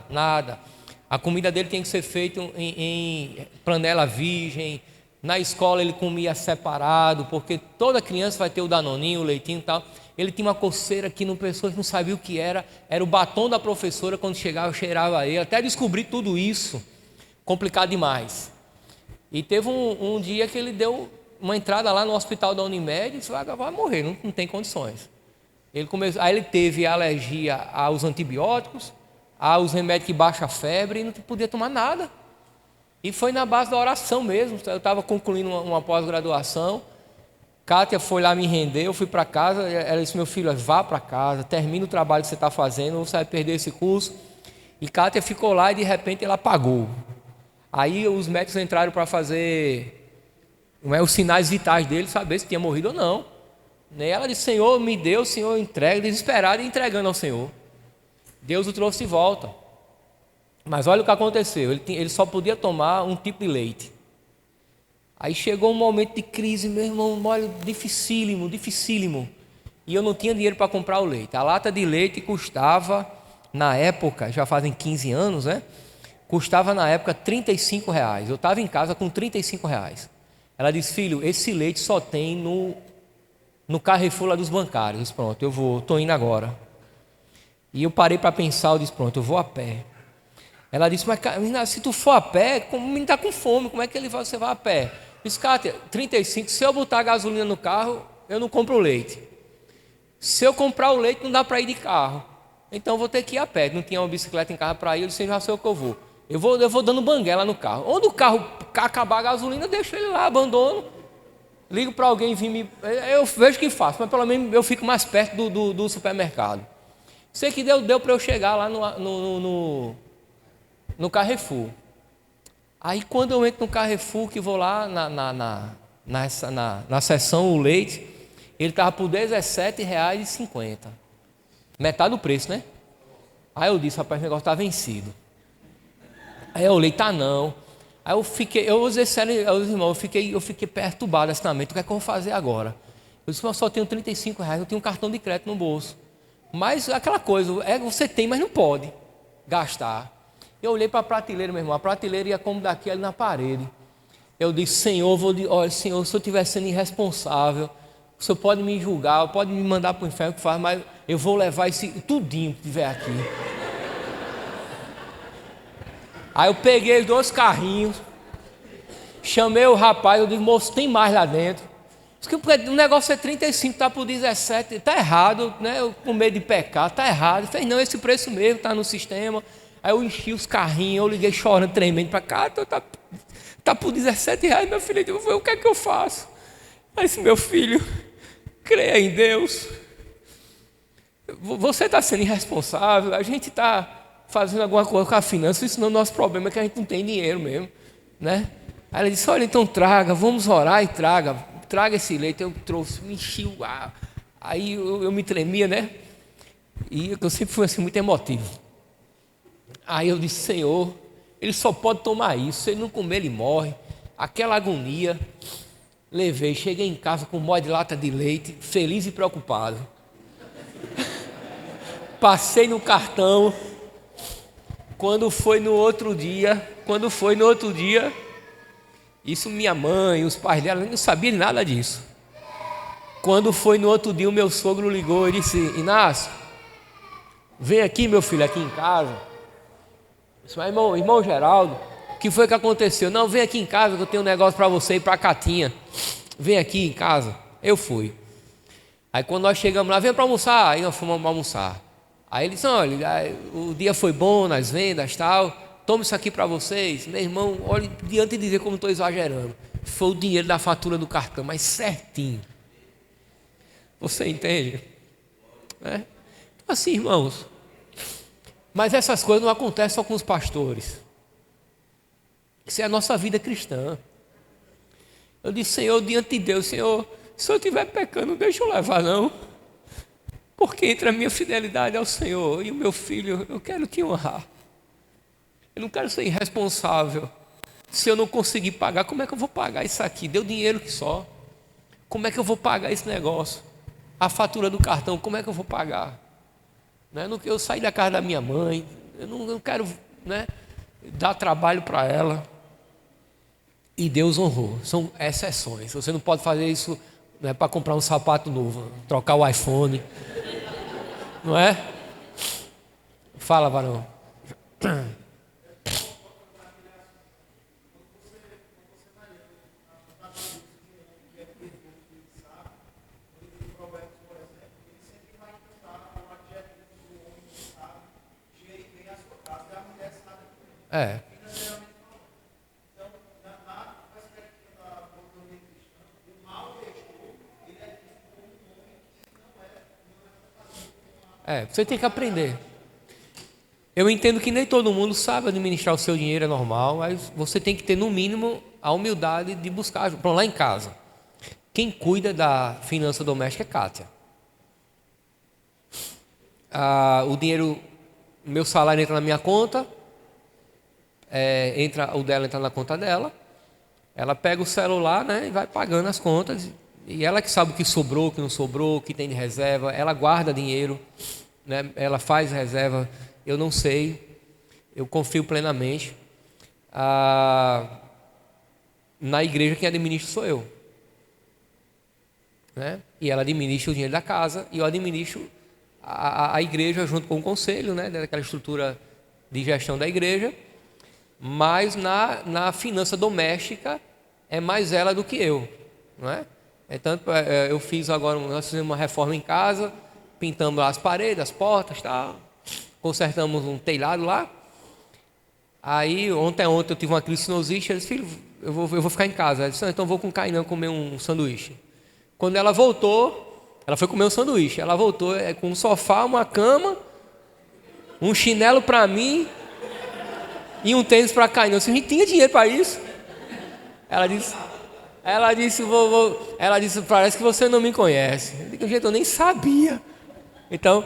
A comida dele tem que ser feita em panela virgem. Na escola ele comia separado, porque toda criança vai ter o danoninho, o leitinho e tal. Ele tinha uma coceira aqui no pescoço, não sabia o que era o batom da professora, quando chegava eu cheirava ele, até descobrir tudo isso, complicado demais. E teve um dia que ele deu uma entrada lá no hospital da Unimed e disse, vai morrer, não tem condições. Aí ele teve alergia aos antibióticos, aos remédios que baixam a febre, e não podia tomar nada. E foi na base da oração mesmo. Eu estava concluindo uma pós-graduação, Kátia foi lá me render, eu fui para casa, ela disse, meu filho, vá para casa, termina o trabalho que você está fazendo, você vai perder esse curso. E Kátia ficou lá e de repente ela apagou. Aí os médicos entraram para fazer os sinais vitais dele, saber se tinha morrido ou não. E ela disse, Senhor, me deu, Senhor, entrega, desesperada e entregando ao Senhor. Deus o trouxe de volta. Mas olha o que aconteceu, ele só podia tomar um tipo de leite. Aí chegou um momento de crise, meu irmão, olha, dificílimo. E eu não tinha dinheiro para comprar o leite. A lata de leite custava, na época, já fazem 15 anos, né? Custava na época R$35. Eu estava em casa com R$35. Ela disse, filho, esse leite só tem no Carrefour lá dos bancários. Eu disse, pronto, estou indo agora. E eu parei para pensar, eu disse, pronto, eu vou a pé. Ela disse, mas se tu for a pé, o menino está com fome, como é que você vai a pé? Eu disse, Kátia, 35, se eu botar gasolina no carro, eu não compro o leite. Se eu comprar o leite, não dá para ir de carro. Então eu vou ter que ir a pé. Não tinha uma bicicleta em casa para ir, eu disse, já sei o que eu vou. Eu vou dando banguela no carro. Onde o carro acabar a gasolina, eu deixo ele lá, abandono. Ligo para alguém vir me... Eu vejo o que faço, mas pelo menos eu fico mais perto do supermercado. Sei que deu para eu chegar lá no Carrefour. Aí quando eu entro no Carrefour, que vou lá na seção o leite, ele estava por R$17,50. Metade do preço, né? Aí eu disse, rapaz, o negócio está vencido. Aí eu olhei, tá não. Aí eu vou dizer sério aos irmãos, eu fiquei perturbado essa mente. O que é que eu vou fazer agora? Eu disse, mas eu só tenho R$35, eu tenho um cartão de crédito no bolso. Mas aquela coisa, você tem, mas não pode gastar. Eu olhei para a prateleira, meu irmão, a prateleira ia como daqui ali na parede. Eu disse, Senhor, olha, Senhor, se eu estiver sendo irresponsável, o Senhor pode me julgar, pode me mandar para o inferno, que faz, mas eu vou levar esse tudinho que tiver aqui. Aí eu peguei 2 carrinhos, chamei o rapaz, eu disse, moço, tem mais lá dentro. Porque o negócio é 35, está por 17, está errado, né? Eu com medo de pecar, está errado. Ele fez, não, esse preço mesmo está no sistema. Aí eu enchi os carrinhos, eu liguei chorando, tremendo para cá, tá por R$17, meu filho. Eu falei, o que é que eu faço? Aí disse, meu filho, creia em Deus. Você está sendo irresponsável, a gente está fazendo alguma coisa com a finança, isso não é o nosso problema, é que a gente não tem dinheiro mesmo, né? Aí ele disse, olha, então traga, vamos orar e traga esse leite. Eu trouxe, me enchi, aí eu me tremia, né? E eu sempre fui assim muito emotivo. Aí eu disse, Senhor, ele só pode tomar isso, se ele não comer ele morre. Aquela agonia, levei, cheguei em casa com um monte de lata de leite, feliz e preocupado. Passei no cartão. Quando foi no outro dia, isso minha mãe, os pais dela, não sabiam nada disso. Quando foi no outro dia, o meu sogro ligou e disse, Inácio, vem aqui, meu filho, aqui em casa. Eu disse, irmão Geraldo, o que foi que aconteceu? Não, vem aqui em casa que eu tenho um negócio para você ir para a Catinha. Vem aqui em casa. Eu fui. Aí quando nós chegamos lá, vem para almoçar. Aí nós fomos almoçar. Aí ele disse, olha, o dia foi bom nas vendas e tal, toma isso aqui para vocês. Meu irmão, olha, diante de dizer como estou exagerando, foi o dinheiro da fatura do cartão, mas certinho. Você entende? Então, assim, irmãos, mas essas coisas não acontecem só com os pastores. Isso é a nossa vida cristã. Eu disse, Senhor, diante de Deus, Senhor, se eu estiver pecando, não deixa eu levar não. Porque entre a minha fidelidade ao Senhor e o meu filho, eu quero te honrar. Eu não quero ser irresponsável. Se eu não conseguir pagar, como é que eu vou pagar isso aqui? Deu dinheiro que só. Como é que eu vou pagar esse negócio? A fatura do cartão, como é que eu vou pagar? Eu saí da casa da minha mãe, eu não quero, dar trabalho para ela. E Deus honrou. São exceções. Você não pode fazer isso para comprar um sapato novo, trocar o iPhone. Não é? Fala, varão. É. Você tem que aprender. Eu entendo que nem todo mundo sabe administrar o seu dinheiro, é normal, mas você tem que ter, no mínimo, a humildade de buscar ajuda. Pronto, lá em casa, quem cuida da finança doméstica é Kátia. O dinheiro, meu salário entra na minha conta, o dela entra na conta dela, ela pega o celular, e vai pagando as contas, e ela que sabe o que sobrou, o que não sobrou, o que tem de reserva, ela guarda dinheiro, ela faz reserva, eu não sei, eu confio plenamente. Na igreja quem administra sou eu, e ela administra o dinheiro da casa, e eu administro a igreja junto com o conselho, daquela estrutura de gestão da igreja, mas na finança doméstica é mais ela do que eu, eu fiz agora, nós fizemos uma reforma em casa, pintamos lá as paredes, as portas, consertamos um telhado lá. Aí ontem eu tive uma crise sinusite, eu disse, filho, eu vou ficar em casa. Ela disse, então vou com o Cainão comer um sanduíche. Quando ela voltou, ela foi comer um sanduíche, ela voltou com um sofá, uma cama, um chinelo para mim e um tênis para Cainão. Eu disse, a gente tinha dinheiro para isso? Ela disse, parece que você não me conhece. Eu digo, gente, eu nem sabia. Então,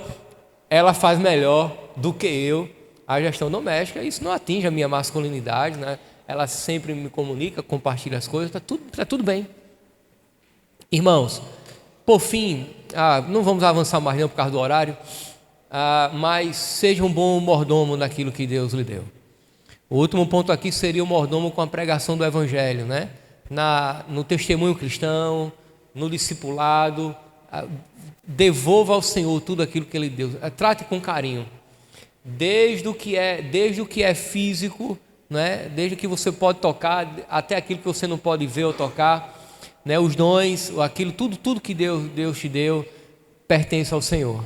ela faz melhor do que eu a gestão doméstica. Isso não atinge a minha masculinidade, Ela sempre me comunica, compartilha as coisas, tá tudo bem. Irmãos, por fim, não vamos avançar mais não por causa do horário. mas seja um bom mordomo naquilo que Deus lhe deu. O último ponto aqui seria o mordomo com a pregação do Evangelho, né? No testemunho cristão, no discipulado. Devolva ao Senhor tudo aquilo que Ele deu. Trate com carinho. Desde o que é físico, né? Desde o que você pode tocar, até aquilo que você não pode ver ou tocar, né? Os dons, aquilo, tudo que Deus te deu, pertence ao Senhor.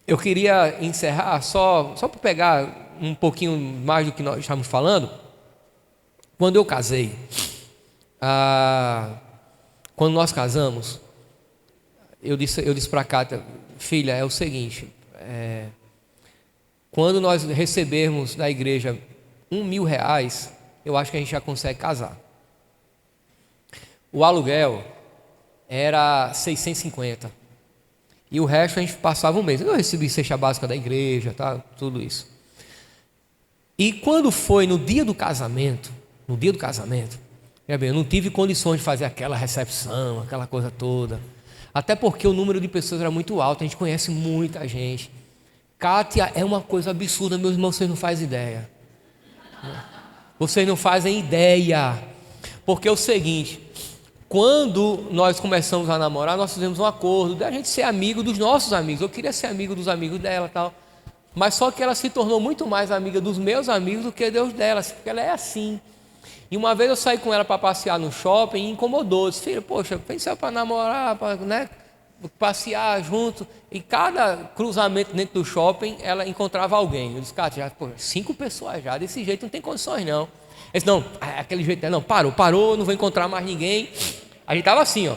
Eu queria encerrar só para pegar um pouquinho mais do que nós estamos falando. Quando eu casei, quando nós casamos, eu disse para a Cátia, filha, é o seguinte, quando nós recebermos da igreja R$1.000, eu acho que a gente já consegue casar. O aluguel era 650 e o resto a gente passava um mês. Eu recebi cesta básica da igreja, tá, tudo isso. E quando foi no dia do casamento, eu não tive condições de fazer aquela recepção, aquela coisa toda, até porque o número de pessoas era muito alto, a gente conhece muita gente. Cátia é uma coisa absurda, meus irmãos, vocês não fazem ideia. Vocês não fazem ideia. Porque é o seguinte, quando nós começamos a namorar, nós fizemos um acordo de a gente ser amigo dos nossos amigos. Eu queria ser amigo dos amigos dela e tal. Mas só que ela se tornou muito mais amiga dos meus amigos do que Deus dela, porque ela é assim. E uma vez eu saí com ela para passear no shopping e incomodou. Eu disse, filha, poxa, pensei para namorar, né, passear junto. E cada cruzamento dentro do shopping, ela encontrava alguém. Eu disse, cara, já, 5 pessoas já, desse jeito não tem condições não. Ele disse, não, aquele jeito não, parou, não vou encontrar mais ninguém. A gente estava assim, ó.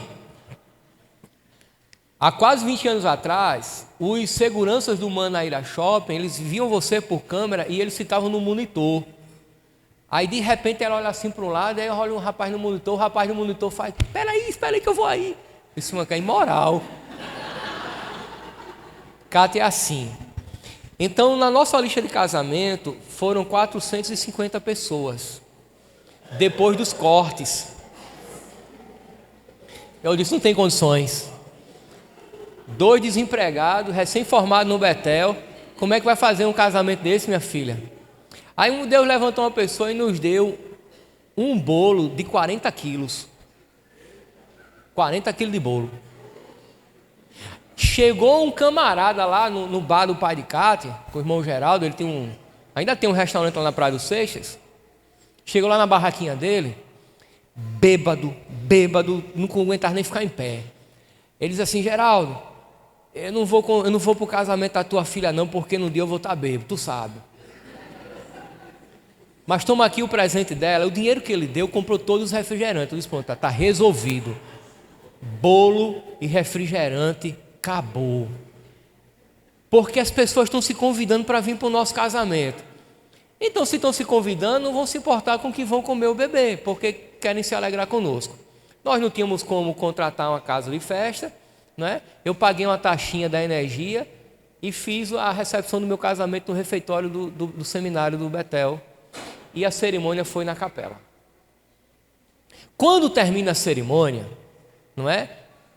Há quase 20 anos atrás, os seguranças do Manaíra Shopping, eles viam você por câmera e eles ficavam no monitor. Aí de repente ela olha assim para um lado, aí olha um rapaz no monitor, o rapaz no monitor faz, espera aí que eu vou aí. Isso é imoral. Cátia é assim. Então na nossa lista de casamento foram 450 pessoas. Depois dos cortes. Eu disse, não tem condições. 2 desempregados, recém-formados no Betel. Como é que vai fazer um casamento desse, minha filha? Aí Deus levantou uma pessoa e nos deu um bolo de 40 quilos. 40 quilos de bolo. Chegou um camarada lá no bar do pai de Cátia, com o irmão Geraldo, ele ainda tem um restaurante lá na Praia dos Seixas. Chegou lá na barraquinha dele, bêbado, não aguentava nem ficar em pé. Ele diz assim, Geraldo, eu não vou para o casamento da tua filha não, porque no dia eu vou estar bêbado, tu sabe. Mas toma aqui o presente dela, o dinheiro que ele deu, comprou todos os refrigerantes. Eu disse, pronto, está resolvido. Bolo e refrigerante, acabou. Porque as pessoas estão se convidando para vir para o nosso casamento. Então, se estão se convidando, não vão se importar com que vão comer o bebê, porque querem se alegrar conosco. Nós não tínhamos como contratar uma casa de festa, né? Eu paguei uma taxinha da energia e fiz a recepção do meu casamento no refeitório do seminário do Betel. E a cerimônia foi na capela. Quando termina a cerimônia, não é?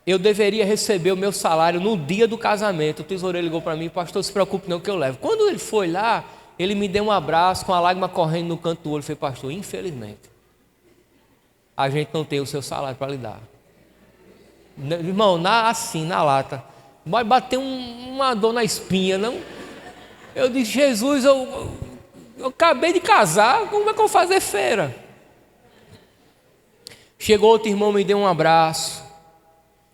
Eu deveria receber o meu salário no dia do casamento. O tesoureiro ligou para mim, pastor, se preocupe não que eu levo. Quando ele foi lá, ele me deu um abraço com a lágrima correndo no canto do olho. Eu falei, pastor, infelizmente, a gente não tem o seu salário para lhe dar. Irmão, assim, na lata. Vai bater uma dor na espinha, não? Eu disse, Jesus, eu acabei de casar, como é que eu vou fazer feira? Chegou outro irmão, me deu um abraço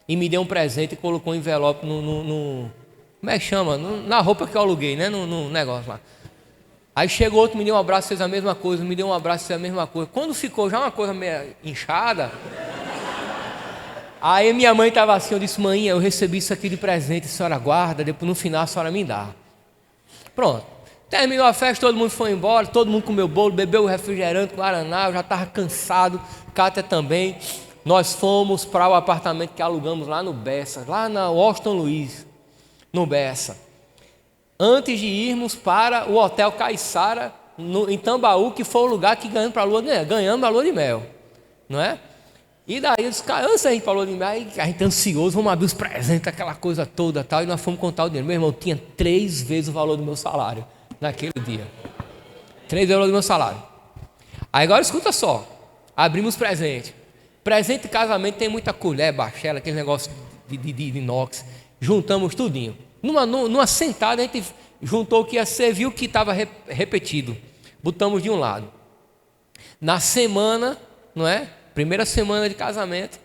e me deu um presente e colocou um envelope como é que chama? Na roupa que eu aluguei, né? No negócio lá. Aí chegou outro, me deu um abraço, fez a mesma coisa, me deu um abraço, fez a mesma coisa. Quando ficou já uma coisa meio inchada, aí minha mãe estava assim, eu disse, mãe, eu recebi isso aqui de presente, a senhora guarda, depois no final a senhora me dá. Pronto. Terminou a festa, todo mundo foi embora, todo mundo comeu bolo, bebeu o refrigerante, guaraná, eu já estava cansado, Cátia também. Nós fomos para o apartamento que alugamos lá no Bessa, lá na Washington Luiz, no Bessa. Antes de irmos para o Hotel Caiçara, em Tambaú, que foi o lugar que ganhamos a lua de mel, não é? E daí eu disse, cara, antes a gente falou de mim, aí a gente ansioso, vamos abrir os presentes, aquela coisa toda tal, e nós fomos contar o dinheiro. Meu irmão, tinha 3 vezes o valor do meu salário naquele dia. 3 vezes o valor do meu salário. Aí agora escuta só, abrimos presente. Presente de casamento tem muita colher, bachela, aquele negócio de inox. Juntamos tudinho. Numa sentada a gente juntou o que ia ser, viu que estava repetido. Botamos de um lado. Na semana, não é? Primeira semana de casamento.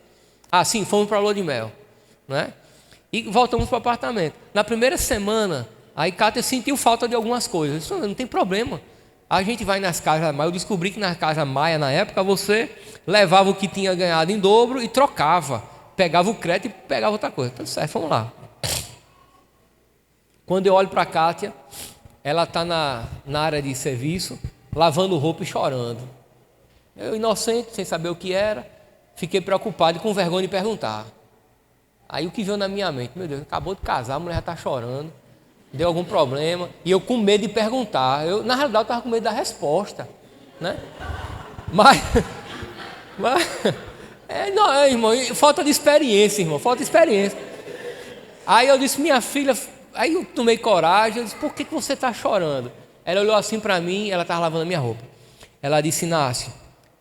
Sim, fomos para a lua de mel, não é? E voltamos para o apartamento. Na primeira semana, aí Cátia sentiu falta de algumas coisas. Isso não tem problema. A gente vai nas casas Maia. Eu descobri que nas casas Maia, na época, você levava o que tinha ganhado em dobro e trocava. Pegava o crédito e pegava outra coisa. Então, certo, vamos lá. Quando eu olho para a Cátia, ela está na área de serviço, lavando roupa e chorando. Eu, inocente, sem saber o que era, fiquei preocupado e com vergonha de perguntar. Aí o que veio na minha mente? Meu Deus, acabou de casar, a mulher já está chorando, deu algum problema. E eu com medo de perguntar. Na realidade, eu estava com medo da resposta, né? Mas irmão, falta de experiência, irmão, falta de experiência. Aí eu disse, minha filha, aí eu tomei coragem, eu disse, por que você está chorando? Ela olhou assim para mim, ela estava lavando a minha roupa. Ela disse, Inácio,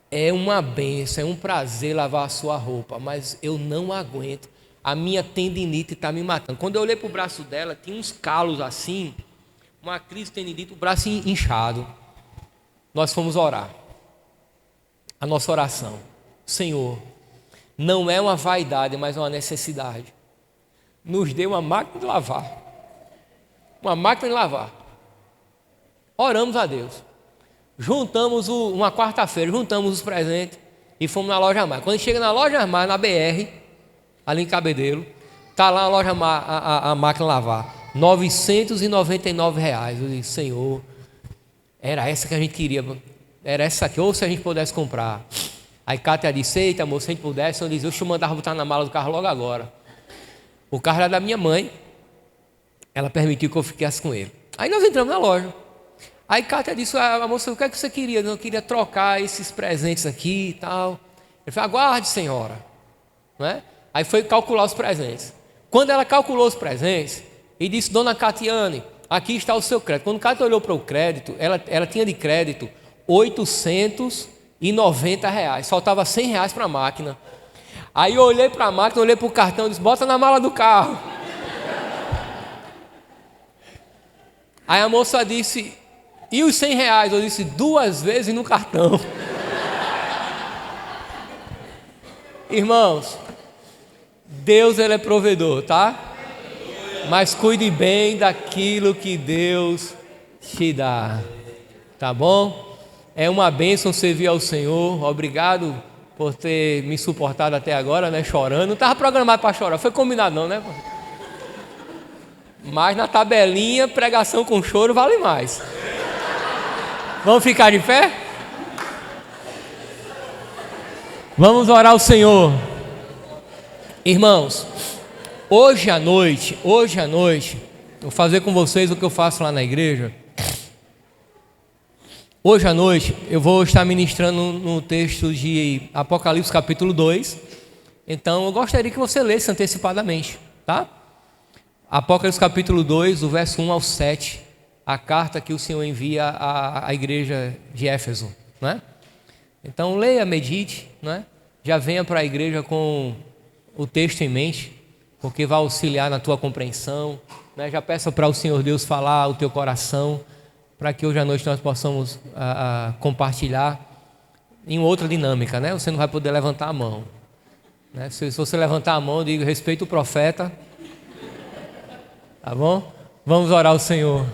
é uma bênção, é um prazer lavar a sua roupa, mas eu não aguento, a minha tendinite está me matando. Quando eu olhei para o braço dela, tinha uns calos assim, uma crise de tendinite, o braço inchado. Nós fomos orar. A nossa oração, Senhor, não é uma vaidade, mas uma necessidade. Nos dê uma máquina de lavar. Uma máquina de lavar. Oramos a Deus. Juntamos uma quarta-feira, juntamos os presentes e fomos na loja Mar. Quando a gente chega na loja Mar, na BR, ali em Cabedelo, está lá a loja Mar, a máquina de lavar. R$999. Eu disse, Senhor, era essa que a gente queria. Era essa aqui, ou se a gente pudesse comprar. Aí Cátia disse, eita moço, se a gente pudesse, eu disse, eu mandava botar na mala do carro logo agora. O carro era da minha mãe, ela permitiu que eu ficasse com ele. Aí nós entramos na loja. Aí Cátia disse, moça, o que é que você queria? Eu queria trocar esses presentes aqui e tal. Ele falou, aguarde, senhora. Não é? Aí foi calcular os presentes. Quando ela calculou os presentes, e disse, dona Catiane, aqui está o seu crédito. Quando Cátia olhou para o crédito, ela tinha de crédito R$890. Faltava R$100 para a máquina. Aí eu olhei para a máquina, olhei para o cartão e disse, bota na mala do carro. Aí a moça disse, e os R$100? Eu disse, 2 vezes no cartão. Irmãos, Deus ele é provedor, tá? Mas cuide bem daquilo que Deus te dá, tá bom? É uma bênção servir ao Senhor. Obrigado por ter me suportado até agora, né? Chorando. Não estava programado para chorar, foi combinado não, né? Mas na tabelinha, pregação com choro vale mais. Vamos ficar de pé? Vamos orar ao Senhor. Irmãos, hoje à noite, vou fazer com vocês o que eu faço lá na igreja. Hoje à noite eu vou estar ministrando no texto de Apocalipse capítulo 2. Então eu gostaria que você lesse antecipadamente, tá? Apocalipse capítulo 2, do verso 1 ao 7, a carta que o Senhor envia à igreja de Éfeso, né? Então leia, medite, né? Já venha para a igreja com o texto em mente, porque vai auxiliar na tua compreensão, né? Já peça para o Senhor Deus falar o teu coração, para que hoje à noite nós possamos compartilhar em outra dinâmica, né? Você não vai poder levantar a mão, né? Se você levantar a mão, eu digo, respeita o profeta, tá bom? Vamos orar ao Senhor.